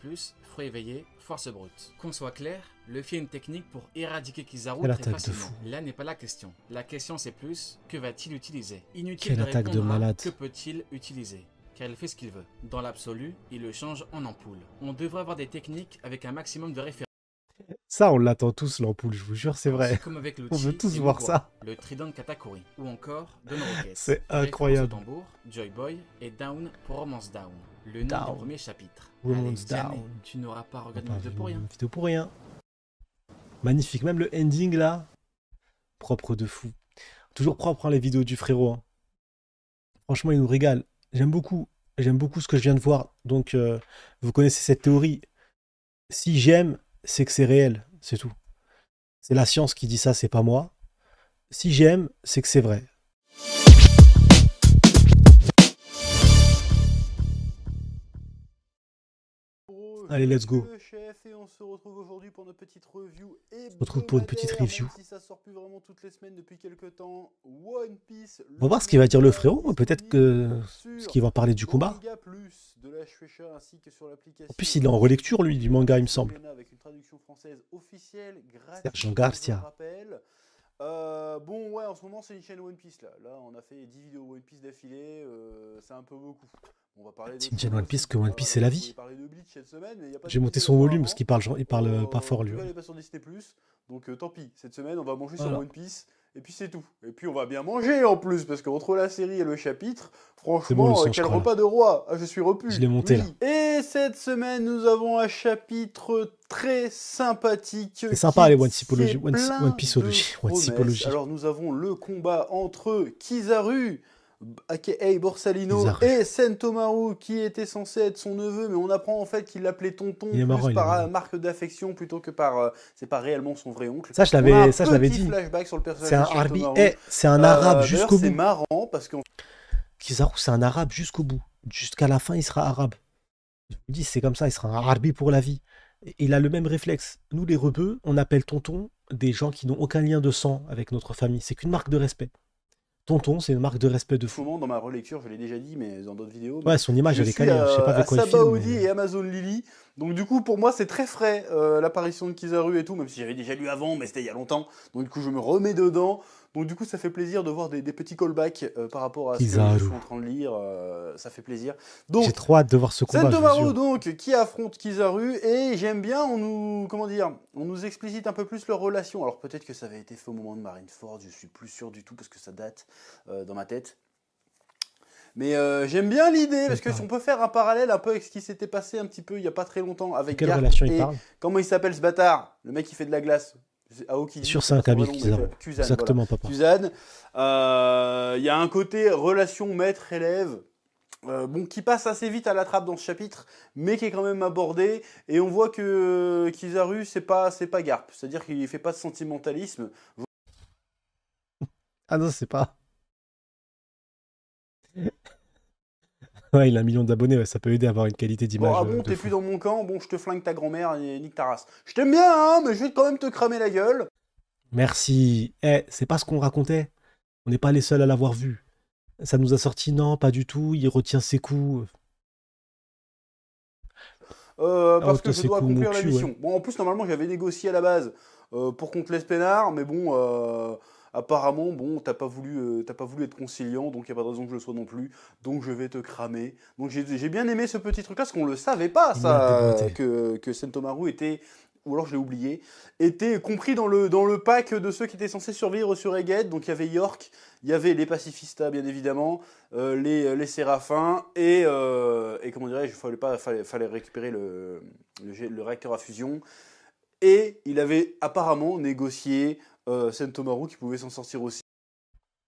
fruit éveillé, force brute. Qu'on soit clair, Luffy a une technique pour éradiquer Kizaru Quelle très attaque de facilement. fou. Là n'est pas la question. La question c'est plus, que va-t-il utiliser? Inutile Quelle de attaque de répondre à malade. que peut-il utiliser, car il fait ce qu'il veut. Dans l'absolu, il le change en ampoule. On devrait avoir des techniques avec un maximum de références. Ça, on l'attend tous, l'ampoule, je vous jure, c'est vrai. Comme avec On veut l'outil tous et voir Mugiwara, ça. le trident de Katakuri, ou encore Don Rocket. C'est Référence incroyable. au tambour, Joy Boy et Down pour Romance Down, le nom Down. du premier chapitre. Romance Allez, jamais, Down. tu n'auras pas On regardé n'a une pas vidéo vu pour rien. une vidéo pour rien. Magnifique. Même le ending, là, propre de fou. Toujours propre, hein, les vidéos du frérot. Hein. Franchement, il nous régale. J'aime beaucoup. J'aime beaucoup ce que je viens de voir. Donc, vous connaissez cette théorie. Si j'aime, c'est que c'est réel. C'est tout. C'est la science qui dit ça, c'est pas moi. Si j'aime, c'est que c'est vrai. Allez, let's go. Le chef, et on se retrouve aujourd'hui pour notre petite review. On se retrouve pour une petite review. Même si ça sort plus vraiment toutes les semaines depuis quelques temps. One Piece. On va voir ce qu'il va dire le frérot. Peut-être que ce qu'il va parler du combat. De la Shueisha, ainsi que sur l'application. En plus, il est en relecture, lui, du manga, il me semble. Avec une traduction française officielle, Sergent Garcia. Bon, ouais, en ce moment, c'est une chaîne One Piece là. Là, on a fait 10 vidéos One Piece d'affilée. C'est un peu beaucoup. On va parler C'est une chaîne One Piece que One Piece, c'est la vie. J'ai monté son volume volume parce qu'il parle pas fort, lui. Il n'est pas sur Disney+, donc tant pis. Cette semaine, on va manger Voilà. sur One Piece. Et puis c'est tout. Et puis on va bien manger en plus, parce qu'entre la série et le chapitre, franchement, bon, le sang, je quel crois, repas de roi. Ah, je suis repu. Je l'ai monté, là. Et cette semaine, nous avons un chapitre très sympathique. C'est sympa, les One Pieceology. One Pieceology. Alors nous avons le combat entre Kizaru, aka Borsalino, Kizaru. et Sentomaru, qui était censé être son neveu, mais on apprend en fait qu'il l'appelait tonton, Il est marrant, plus il est par marrant. marque d'affection plutôt que par... c'est pas réellement son vrai oncle. Ça, je On a l'avais un petit dit. flashback sur le personnage C'est un de Arbi. Sentomaru. C'est un arabe D'ailleurs, jusqu'au c'est bout. marrant parce que Kizaru, c'est un arabe jusqu'au bout. Jusqu'à la fin, il sera arabe. Je vous dis, c'est comme ça, il sera un Arbi pour la vie. Et il a le même réflexe. Nous, les rebeux, on appelle tonton des gens qui n'ont aucun lien de sang avec notre famille. C'est qu'une marque de respect. Tonton, c'est une marque de respect de en ce fou. moment, dans ma relecture, je l'ai déjà dit, mais dans d'autres vidéos. Ouais, son image, elle est calée. Je sais pas avec quoi il filme. Sabaody mais- et Amazon Lily. Donc du coup, pour moi, c'est très frais, l'apparition de Kizaru et tout, même si j'avais déjà lu avant, mais c'était il y a longtemps. Donc du coup, je me remets dedans. Donc du coup, ça fait plaisir de voir des petits callbacks par rapport à ce que Kizaru. je suis en train de lire. Ça fait plaisir. Donc, J'ai trop hâte de voir ce combat, je vous Sentomaru jure. donc qui affronte Kizaru, et j'aime bien, on nous explicite un peu plus leur relation. Alors peut-être que ça avait été fait au moment de Marineford, je suis plus sûr du tout parce que ça date dans ma tête. Mais j'aime bien l'idée, parce que si on peut faire un parallèle un peu avec ce qui s'était passé un petit peu il n'y a pas très longtemps avec Quelle Garp relation il et parle? comment il s'appelle ce bâtard, le mec qui fait de la glace, Aoki. Sûr, c'est un Kabylie, Kuzan. Exactement, papa. Kuzan. Il y a un côté relation maître-élève. Bon, qui passe assez vite à la trappe dans ce chapitre, mais qui est quand même abordé, et on voit que Kizaru, c'est pas Garp, c'est-à-dire qu'il fait pas de sentimentalisme. Ah non, c'est pas. Ouais, il a 1 million d'abonnés, ouais, ça peut aider à avoir une qualité d'image. Bon, ah bon, de t'es fou. plus dans mon camp, bon, je te flingue ta grand-mère et nique ta race. Je t'aime bien, hein, mais je vais quand même te cramer la gueule. Merci. C'est pas ce qu'on racontait. On n'est pas les seuls à l'avoir vu. Ça nous a sorti, non, pas du tout. Il retient ses coups. Parce que toi, je c'est dois cool, mon accomplir la cul, mission. ouais. Bon, en plus, normalement, j'avais négocié à la base pour qu'on te laisse peinard, mais bon, apparemment, bon, t'as pas voulu être conciliant, donc il n'y a pas de raison que je le sois non plus, donc je vais te cramer. Donc j'ai bien aimé ce petit truc-là, parce qu'on le savait pas, Il ça, m'a déboîté. que Sentomaru était, ou alors je l'ai oublié, était compris dans le pack de ceux qui étaient censés survivre sur Egghead. Donc il y avait York, il y avait les pacifistas bien évidemment, les séraphins, et comment dirais-je, fallait récupérer le réacteur à fusion. Et il avait apparemment négocié Sentomaru qui pouvait s'en sortir aussi.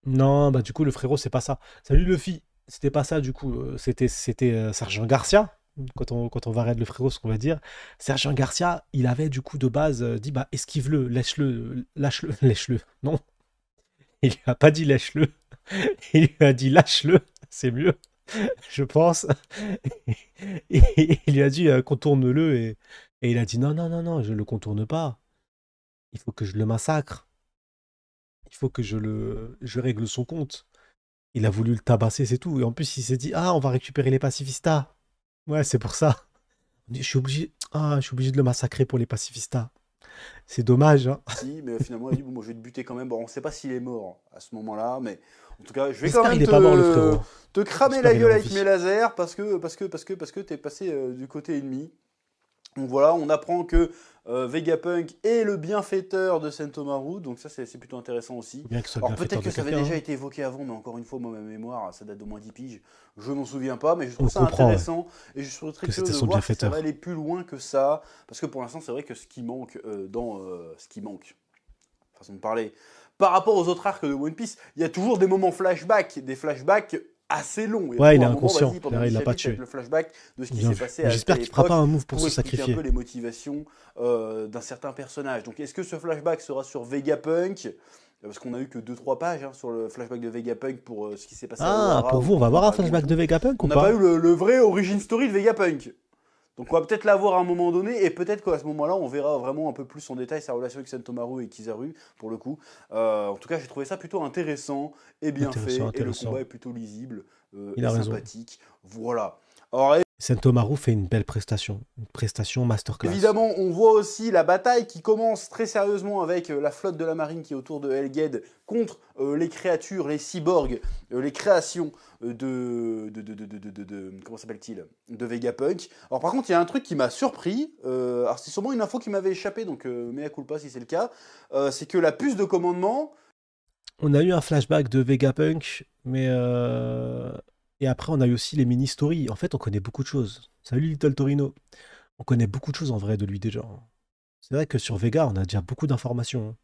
Non, bah du coup, le frérot, c'est pas ça. Salut Luffy. C'était pas ça, du coup. C'était Sergent Garcia. Quand on va raid le frérot, ce qu'on va dire. Sergent Garcia, il avait du coup de base dit bah esquive-le, lâche-le, lâche-le. Non. Il lui a pas dit lâche-le. Il lui a dit lâche-le. C'est mieux, je pense. Et il lui a dit contourne-le. Et il a dit non, non, non, non, je le contourne pas. Il faut que je le massacre. Il faut que je règle son compte. Il a voulu le tabasser, c'est tout. Et en plus, il s'est dit, ah, on va récupérer les pacifistas. Ouais, c'est pour ça. Je suis obligé de le massacrer pour les pacifistas. C'est dommage, hein. Si, mais finalement, il a dit, bon, moi, je vais te buter quand même. Bon, on sait pas s'il est mort à ce moment-là, mais en tout cas, je vais quand J'espère qu'il même est pas mort, le frérot. te cramer J'espère la qu'il a gueule avec envie. mes lasers parce que t'es passé du côté ennemi. Donc voilà, on apprend que Vegapunk est le bienfaiteur de Sentomaru, donc ça c'est plutôt intéressant aussi. Faut bien qu'il soit Alors bien peut-être faiteur que de ça avait quelqu'un, déjà hein. été évoqué avant, mais encore une fois, moi ma mémoire, ça date d'au moins 10 piges, je m'en souviens pas, mais je On trouve ça comprend, ouais, intéressant et je serais très que curieux c'était de son voir si ça va bienfaiteur. aller plus loin que ça, parce que pour l'instant c'est vrai que ce qui manque façon de parler, par rapport aux autres arcs de One Piece, il y a toujours des moments flashback, des flashbacks assez longs. Il y a Ouais, il toujours est un moment, inconscient. vas-y, pendant Il 10 l'a pas chapitres, avec tué. le flashback de ce qui Bien s'est vu. passé Mais à j'espère telle qu'il fera pas époque, un move pour se expliquer un peu sacrifier. les motivations d'un certain personnage. Donc est-ce que ce flashback sera sur Vegapunk? Parce qu'on a eu que 2-3 pages hein, sur le flashback de Vegapunk pour ce qui s'est passé à Ah, Ohara pour ou vous, on va contre voir un Dragon et flashback de tout. Vegapunk On ou n'a pas pas? eu le vrai origin story de Vegapunk. Donc on va peut-être l'avoir à un moment donné, et peut-être qu'à ce moment-là, on verra vraiment un peu plus en détail sa relation avec Sentomaru et Kizaru, pour le coup. En tout cas, j'ai trouvé ça plutôt intéressant et bien Intéressant, fait, et le combat intéressant. est plutôt lisible Il et a raison. sympathique. Voilà. Alors Sentomaru fait une belle prestation. Une prestation masterclass. évidemment, on voit aussi la bataille qui commence très sérieusement avec la flotte de la marine qui est autour de Helged contre les créatures, les cyborgs, les créations comment s'appelle-t-il, de Vegapunk. Alors par contre, il y a un truc qui m'a surpris. Alors c'est sûrement une info qui m'avait échappé, donc mea culpa si c'est le cas. C'est que la puce de commandement. On a eu un flashback de Vegapunk, mais et après on a eu aussi les mini-stories. En fait, on connaît beaucoup de choses. Salut Little Torino. On connaît beaucoup de choses en vrai de lui déjà. C'est vrai que sur Vega, on a déjà beaucoup d'informations, hein.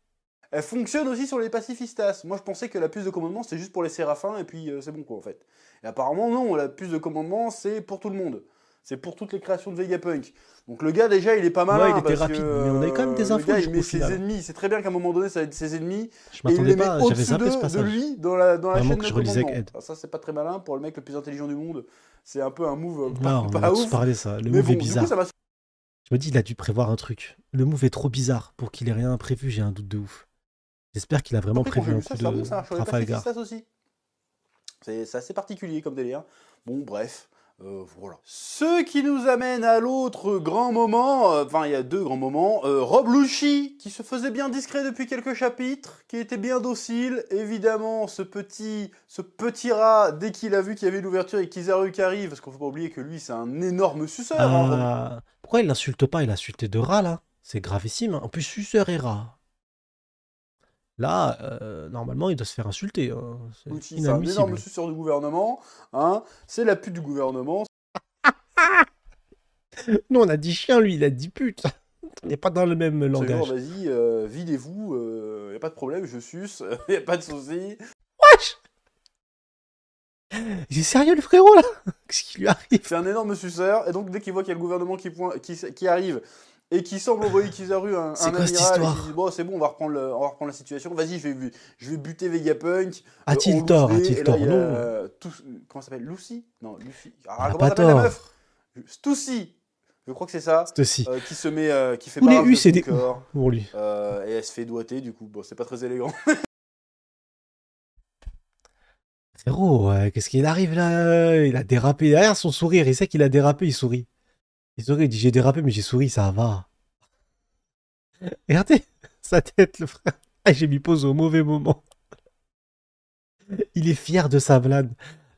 Elle fonctionne aussi sur les pacifistas. Moi, je pensais que la puce de commandement, c'était juste pour les séraphins, et puis c'est bon, quoi, en fait. Et apparemment, non, la puce de commandement, c'est pour tout le monde. C'est pour toutes les créations de Vegapunk. Donc le gars, déjà, il est pas Ouais, il malin, était parce rapide, que mais on a eu quand même des le infos gars, du il coup met au ses final. ennemis, c'est très bien qu'à un moment donné, ça va être ses ennemis, Je et il m'attendais les met pas, j'avais au-dessus zappé ce de passage. lui dans la Vraiment chaîne que de je relisais commandement. Ed. Alors ça, c'est pas très malin pour le mec le plus intelligent du monde. C'est un peu un move Non, on en a pas tous ouf. parlé ça. Le Mais move est bon, du coup, ça bizarre. m'a. Je me dis, il a dû prévoir un truc. Le move est trop bizarre pour qu'il ait rien prévu, j'ai un doute de ouf. J'espère qu'il a vraiment Surpris quand j'ai prévu un vu ça, coup c'est bon, de ça marche sur les Trafalgar. pacifistas aussi. C'est assez particulier comme délire. Bon, bref, voilà. Ce qui nous amène à l'autre grand moment, enfin, il y a deux grands moments. Rob Lucci, qui se faisait bien discret depuis quelques chapitres, qui était bien docile. Évidemment, ce petit rat, dès qu'il a vu qu'il y avait l'ouverture et Kizaru qui arrive, parce qu'on ne faut pas oublier que lui, c'est un énorme suceur. Hein, Rob. Pourquoi il l'insulte pas? Il a insulté de rat là. C'est gravissime, hein. En plus, suceur et rat. Là, normalement, il doit se faire insulter, hein. C'est Lucci, c'est un énorme inadmissible. suceur du gouvernement. Hein, c'est la pute du gouvernement. Nous, on a dit chien, lui, il a dit pute. On n'est pas dans le même C'est langage. genre, vas-y, videz-vous, y a pas de problème, je suce, y a pas de souci. Wesh! Il est sérieux, le frérot, là? Qu'est-ce qui lui arrive? C'est un énorme suceur, et donc dès qu'il voit qu'il y a le gouvernement qui arrive et qui semble envoyer Kizaru un C'est quoi cette amiral, et histoire? qui dit bon c'est bon, on va reprendre la situation, vas-y je vais buter Vegapunk. A-t-il tort? A-t-il tort? Non. Comment ça s'appelle? Lucy? Non, Luffy. Il Ah, n'a comment pas s'appelle la tort. meuf? Stussy. Je crois que c'est ça. C'est aussi. Qui fait Tous les barrage U, de c'est son des U corps. pour lui. Et elle se fait doigter, du coup, bon, c'est pas très élégant. Frérot, qu'est-ce qu'il arrive là? Il a dérapé. Derrière son sourire, il sait qu'il a dérapé, il sourit. Il sourit, il dit j'ai dérapé, mais j'ai souri, ça va. Regardez sa tête, le frère. Ah, j'ai mis pause au mauvais moment. Il est fier de sa blague.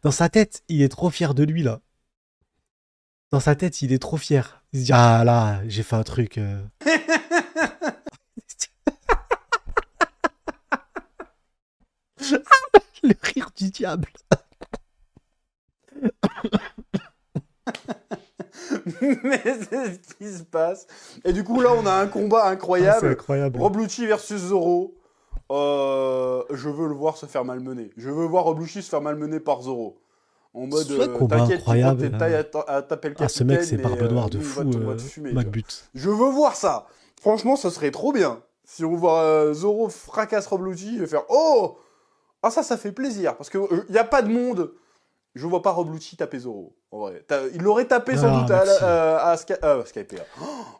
Dans sa tête, il est trop fier de lui, là. Dans sa tête, il est trop fier. Il se dit, ah là, j'ai fait un truc. Le rire du diable. Mais c'est ce qui se passe. Et du coup, là, on a un combat Ah, c'est incroyable. incroyable. Rob Lucci versus Zoro. Je veux le voir se faire malmener. Je veux voir Rob Lucci se faire malmener par Zoro. En mode, Ce combat t'inquiète, tu crois que incroyable, t'es taille à taper le Ah, ce capitaine, mec, c'est mais Barbe Noire de nous, fou, on va te fumer. Tu vois. McBut. Je veux voir ça. Franchement, ça serait trop bien. Si on voit Zoro fracasse Rob Lucci et faire « Oh !» Ah ça fait plaisir. Parce qu'il n'y a pas de monde Je vois pas Rob Lucci taper Zoro, en vrai. Il l'aurait tapé sans Ah, doute merci. à Skype.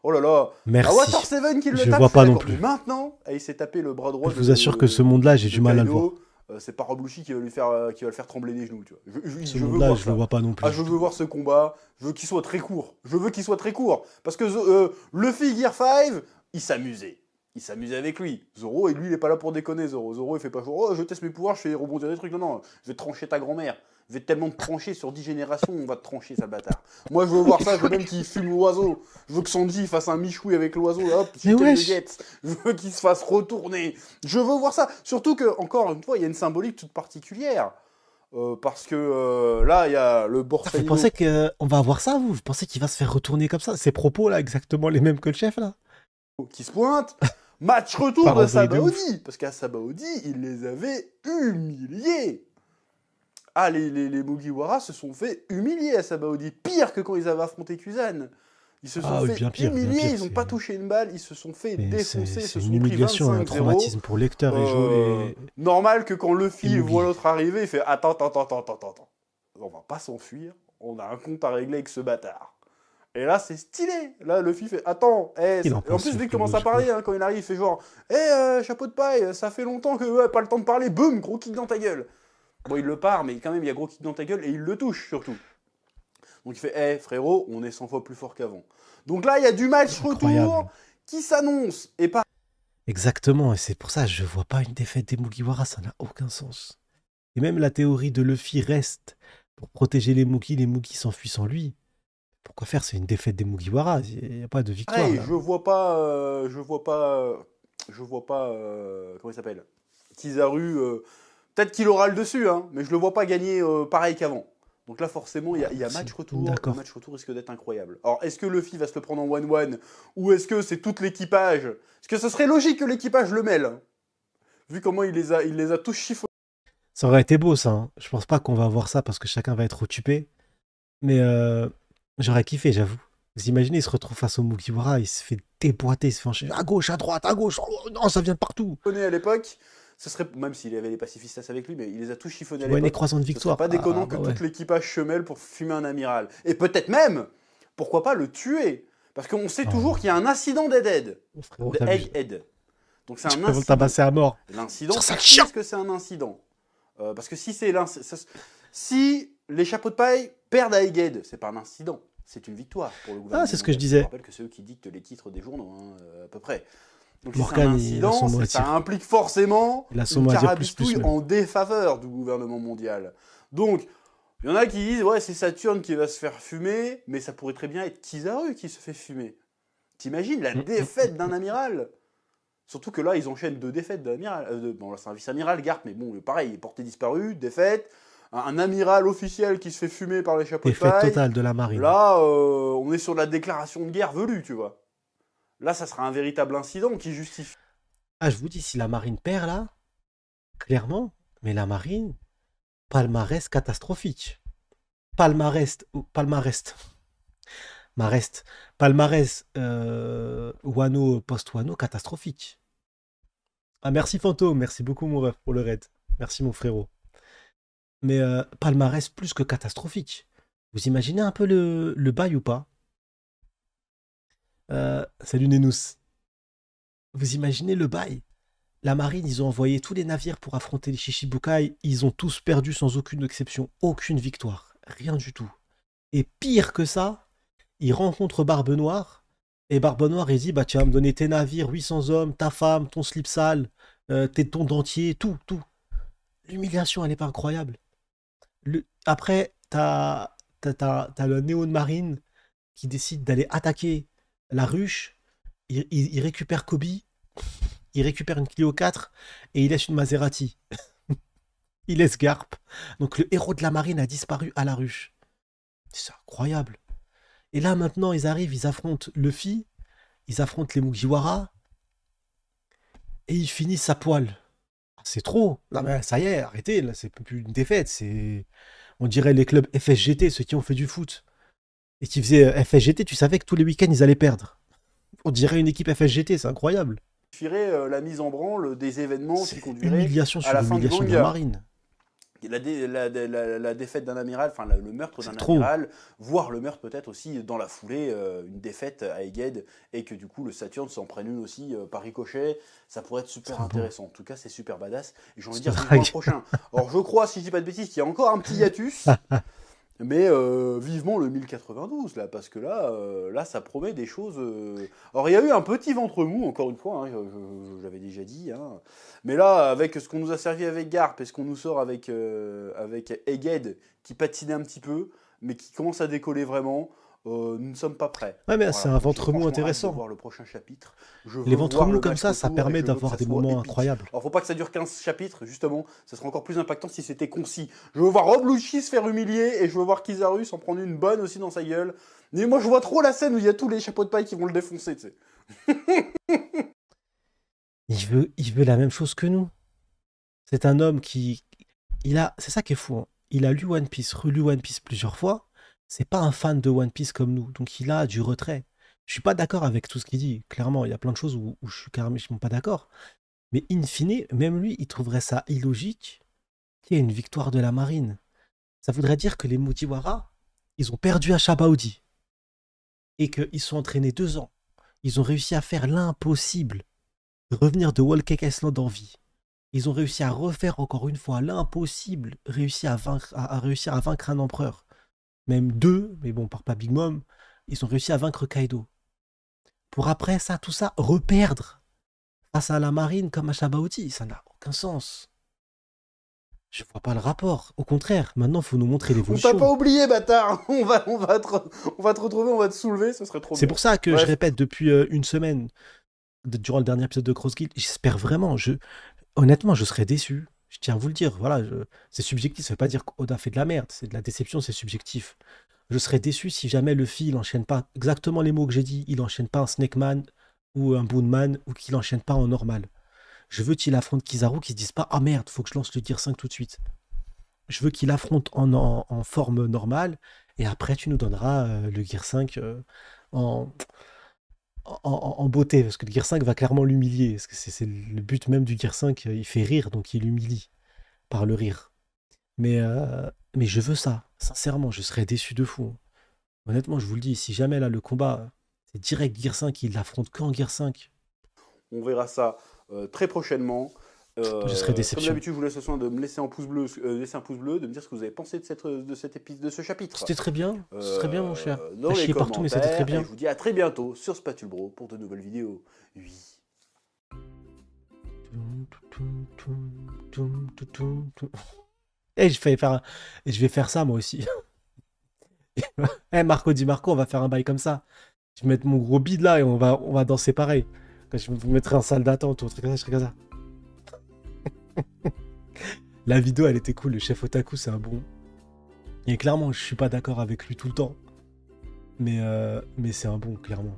Oh là là. Merci. À Water 7 qui le Je tape, vois je suis pas non d'accord. plus. Mais maintenant, il s'est tapé le bras droit Je vous assure que ce monde-là, j'ai du mal à le voir. C'est pas Rob Lucci qui va le faire trembler les genoux, tu vois. Ce veux monde-là, voir je ça. le vois pas non plus. Ah, je veux voir ce combat. Je veux qu'il soit très court. Parce que Luffy Gear 5, il s'amusait. Il s'amusait avec lui. Zoro, et lui, il est pas là pour déconner, Zoro. Zoro, il fait pas genre, oh, je teste mes pouvoirs, je fais rebondir des trucs. Non, non, je vais trancher ta grand-mère. Je vais tellement te trancher sur 10 générations, on va te trancher, sale bâtard. Moi, je veux voir ça, je veux même qu'il fume l'oiseau. Je veux que Sanji fasse un michoui avec l'oiseau, hop, Mais wesh. je veux qu'il se fasse retourner. Je veux voir ça. Surtout que, encore une fois, il y a une symbolique toute particulière. Parce que là, il y a le Vous Borsalino pensez qu'on va avoir ça, vous? Vous pensez qu'il va se faire retourner comme ça? Ces propos là, exactement les mêmes que le chef là? qui se pointe. Match retour Par de envoyé de Sabaody. Parce qu'à Sabaody, il les avait humiliés. Ah, les Mugiwara se sont fait humilier à Sabaody. Pire que quand ils avaient affronté Kuzan. Ils se sont Ah oui, fait bien pire, bien humilier. pire, Ils n'ont c'est- pas touché une balle. Ils se sont fait Mais défoncer. Ils se c'est sont une pris humiliation, un 25-0. traumatisme pour lecteur et Normal que quand Luffy et voit Mugi. l'autre arriver, il fait attends. On va pas s'enfuir. On a un compte à régler avec ce bâtard. Et là, c'est stylé. Là, Luffy fait attends. Il en En pense, plus, ce dès qu'il commence à frérot, parler, hein, quand il arrive, il fait genre chapeau de paille, ça fait longtemps que pas le temps de parler. Boum, gros kick dans ta gueule. Bon, il le part, mais quand même, il y a gros kick dans ta gueule et il le touche surtout. Donc il fait frérot, on est 100 fois plus fort qu'avant. Donc là, il y a du match Incroyable. retour qui s'annonce. Et pas. Exactement, et c'est pour ça que je vois pas une défaite des Mugiwara, ça n'a aucun sens. Et même la théorie de Luffy reste pour protéger les Mugi s'enfuient sans lui. Pourquoi faire? C'est une défaite des Mugiwara, il n'y a pas de victoire. Hey, Là. je vois pas, comment il s'appelle, Kizaru. Peut-être qu'il aura le dessus, hein, mais je le vois pas gagner pareil qu'avant. Donc là, forcément, il y a match retour. D'accord. Le match retour risque d'être incroyable. Alors, est-ce que Luffy va se le prendre en 1-1 ou est-ce que c'est tout l'équipage? Parce que ce serait logique que l'équipage le mêle, hein, vu comment il les a tous chiffonnés. Ça aurait été beau ça, hein. Je pense pas qu'on va avoir ça parce que chacun va être occupé. Mais j'aurais kiffé, j'avoue. Vous imaginez, il se retrouve face au Mugiwara, il se fait déboîter, il se fait enchaîner à gauche, à droite, oh, non, ça vient de partout. À l'époque, ce serait, même s'il avait les pacifistas avec lui, mais il les a tous chiffonnés à Ouais, les l'époque. croisants de Ce serait victoire. pas déconnant que ouais. tout l'équipage se mêle pour fumer un amiral. Et peut-être même, pourquoi pas le tuer? Parce qu'on sait toujours qu'il y a un incident d'Egghead. Frérot, De t'abuses. Egghead. Donc c'est Tu un peux le incident. tabasser à mort. L'incident, Sur sa chien. est-ce que c'est un incident? Parce que si c'est si les chapeaux de paille perdent à Egghead, c'est pas un incident, c'est une victoire pour le gouvernement. C'est ce que je mondial. disais. Je rappelle que c'est eux qui dictent les titres des journaux, hein, à peu près. Donc si c'est Morgan, un il a incident, son mot à ça dire. implique forcément Il a son une mot à dire carabistouille même. en défaveur du gouvernement mondial. Donc, il y en a qui disent, ouais, c'est Saturne qui va se faire fumer, mais ça pourrait très bien être Kizaru qui se fait fumer. T'imagines la défaite d'un amiral? Surtout que là, ils enchaînent 2 défaites d'amiral. Bon, là, c'est un vice-amiral, Garp, mais bon, pareil, il est porté disparu, défaite. Un amiral officiel qui se fait fumer par les chapeaux de Défaite paille. totale de la marine. Là, on est sur la déclaration de guerre velue, tu vois. Là, ça sera un véritable incident qui justifie. Ah, je vous dis, si la marine perd là, clairement, mais la marine, palmarès catastrophique. Palmarès, Wano, post-Wano, catastrophique. Ah, merci Fantôme, merci beaucoup mon ref pour le raid. Merci mon frérot. Mais palmarès plus que catastrophique. Vous imaginez un peu le bail ou pas? Salut Nenous. Vous imaginez le bail? La marine, ils ont envoyé tous les navires pour affronter les Shichibukai. Ils ont tous perdu sans aucune exception. Aucune victoire. Rien du tout. Et pire que ça, ils rencontrent Barbe Noire. Et Barbe Noire, il dit, bah tu vas me donner tes navires, 800 hommes, ta femme, ton slip sale, ton dentier, tout. L'humiliation, elle est pas incroyable. Après, t'as le Néo de Marine qui décide d'aller attaquer la ruche. Il récupère Kobe. Il récupère une Clio 4 et il laisse une Maserati. Il laisse Garp. Donc le héros de la marine a disparu à la ruche. C'est incroyable. Et là maintenant ils arrivent, ils affrontent Luffy, ils affrontent les Mugiwara et ils finissent à poil. C'est trop. Non mais ça y est, arrêtez, là c'est plus une défaite, c'est on dirait les clubs FSGT, ceux qui ont fait du foot. Et qui faisaient FSGT, tu savais que tous les week-ends ils allaient perdre. On dirait une équipe FSGT, c'est incroyable. La mise en branle des événements qui C'est conduiraient humiliation à sur la fin du humiliation de manga. la marine. la défaite d'un amiral, enfin le meurtre d'un C'est trop. amiral, voire le meurtre peut-être aussi dans la foulée, une défaite à Egghead, et que du coup le Saturne s'en prenne une aussi par ricochet, ça pourrait être super C'est bon. intéressant. En tout cas, c'est super badass. Et j'ai envie de C'est dire, drague. vivement le prochain. Alors je crois, si je dis pas de bêtises, qu'il y a encore un petit hiatus. Mais vivement le 1092 là, parce que là ça promet des choses. Alors il y a eu un petit ventre mou, encore une fois, hein, j'avais déjà dit. Hein. Mais là, avec ce qu'on nous a servi avec Garp et ce qu'on nous sort avec Egghead, qui patinait un petit peu, mais qui commence à décoller vraiment, nous ne sommes pas prêts. Ouais, mais Voilà. c'est un ventre mou J'ai franchement hâte intéressant. de voir le prochain chapitre. Je Les veux ventres voir mous le comme match ça retour, et permet je veux que d'avoir ça des soit moments épique. incroyables. Alors faut pas que ça dure 15 chapitres, justement, ça sera encore plus impactant si c'était concis. Je veux voir Rob Lucci se faire humilier, et je veux voir Kizaru s'en prendre une bonne aussi dans sa gueule. Mais moi je vois trop la scène où il y a tous les chapeaux de paille qui vont le défoncer, tu sais. Il veut la même chose que nous. C'est un homme qui... C'est ça qui est fou. Hein. Il a lu One Piece, relu One Piece plusieurs fois. C'est pas un fan de One Piece comme nous. Donc il a du retrait. Je suis pas d'accord avec tout ce qu'il dit. Clairement, il y a plein de choses où je suis carrément pas d'accord. Mais in fine, même lui, il trouverait ça illogique qu'il y ait une victoire de la marine. Ça voudrait dire que les Mugiwara, ils ont perdu à Shabaudi. Et qu'ils sont entraînés 2 ans. Ils ont réussi à faire l'impossible. Revenir de Whole Cake Island en vie. Ils ont réussi à refaire encore une fois l'impossible, réussir à vaincre un empereur. Même 2, mais bon, par pas Big Mom, ils ont réussi à vaincre Kaido. Pour après ça, tout ça, reperdre face à la marine comme à Shabaudi, ça n'a aucun sens. Je vois pas le rapport. Au contraire, maintenant, il faut nous montrer On l'évolution. t'a pas oublié, bâtard. On va te retrouver, on va te soulever, ce serait trop bien. C'est pour ça que Bref. je répète depuis une semaine, durant le dernier épisode de Cross Guild, j'espère vraiment, honnêtement, je serais déçu. Je tiens à vous le dire, voilà, c'est subjectif, ça veut pas dire qu'Oda fait de la merde, c'est de la déception, c'est subjectif. Je serais déçu si jamais Luffy, il enchaîne pas exactement les mots que j'ai dit, il enchaîne pas un Snake Man ou un Boon Man, ou qu'il enchaîne pas en normal. Je veux qu'il affronte Kizaru, qu'il se dise pas, ah merde, faut que je lance le Gear 5 tout de suite. Je veux qu'il affronte en forme normale, et après tu nous donneras le Gear 5 en, en beauté, parce que le Gear 5 va clairement l'humilier, parce que c'est le but même du Gear 5, il fait rire, donc il humilie par le rire. Mais je veux ça, sincèrement, je serais déçu de fou. Honnêtement, je vous le dis, si jamais là le combat, c'est direct Gear 5, il l'affronte qu'en Gear 5, On verra ça très prochainement. je serais Comme déception. d'habitude, je vous laisse le soin de me laisser un pouce bleu, de me dire ce que vous avez pensé de cet épisode, de ce chapitre. C'était très bien, ce serait bien mon cher. Dans T'as les chié partout, mais c'était très commentaires, bien. et je vous dis à très bientôt sur Spatule Bro pour de nouvelles vidéos. Oui. Eh, je vais faire ça moi aussi. Eh, Marco Di Marco, on va faire un bail comme ça. Je vais mettre mon gros bide là et on va danser pareil. Quand je vous mettrai en salle d'attente ou un truc comme ça, je serai comme ça. La vidéo, elle était cool. Le chef Otaku, c'est un bon. Et clairement, je suis pas d'accord avec lui tout le temps. Mais c'est un bon, clairement.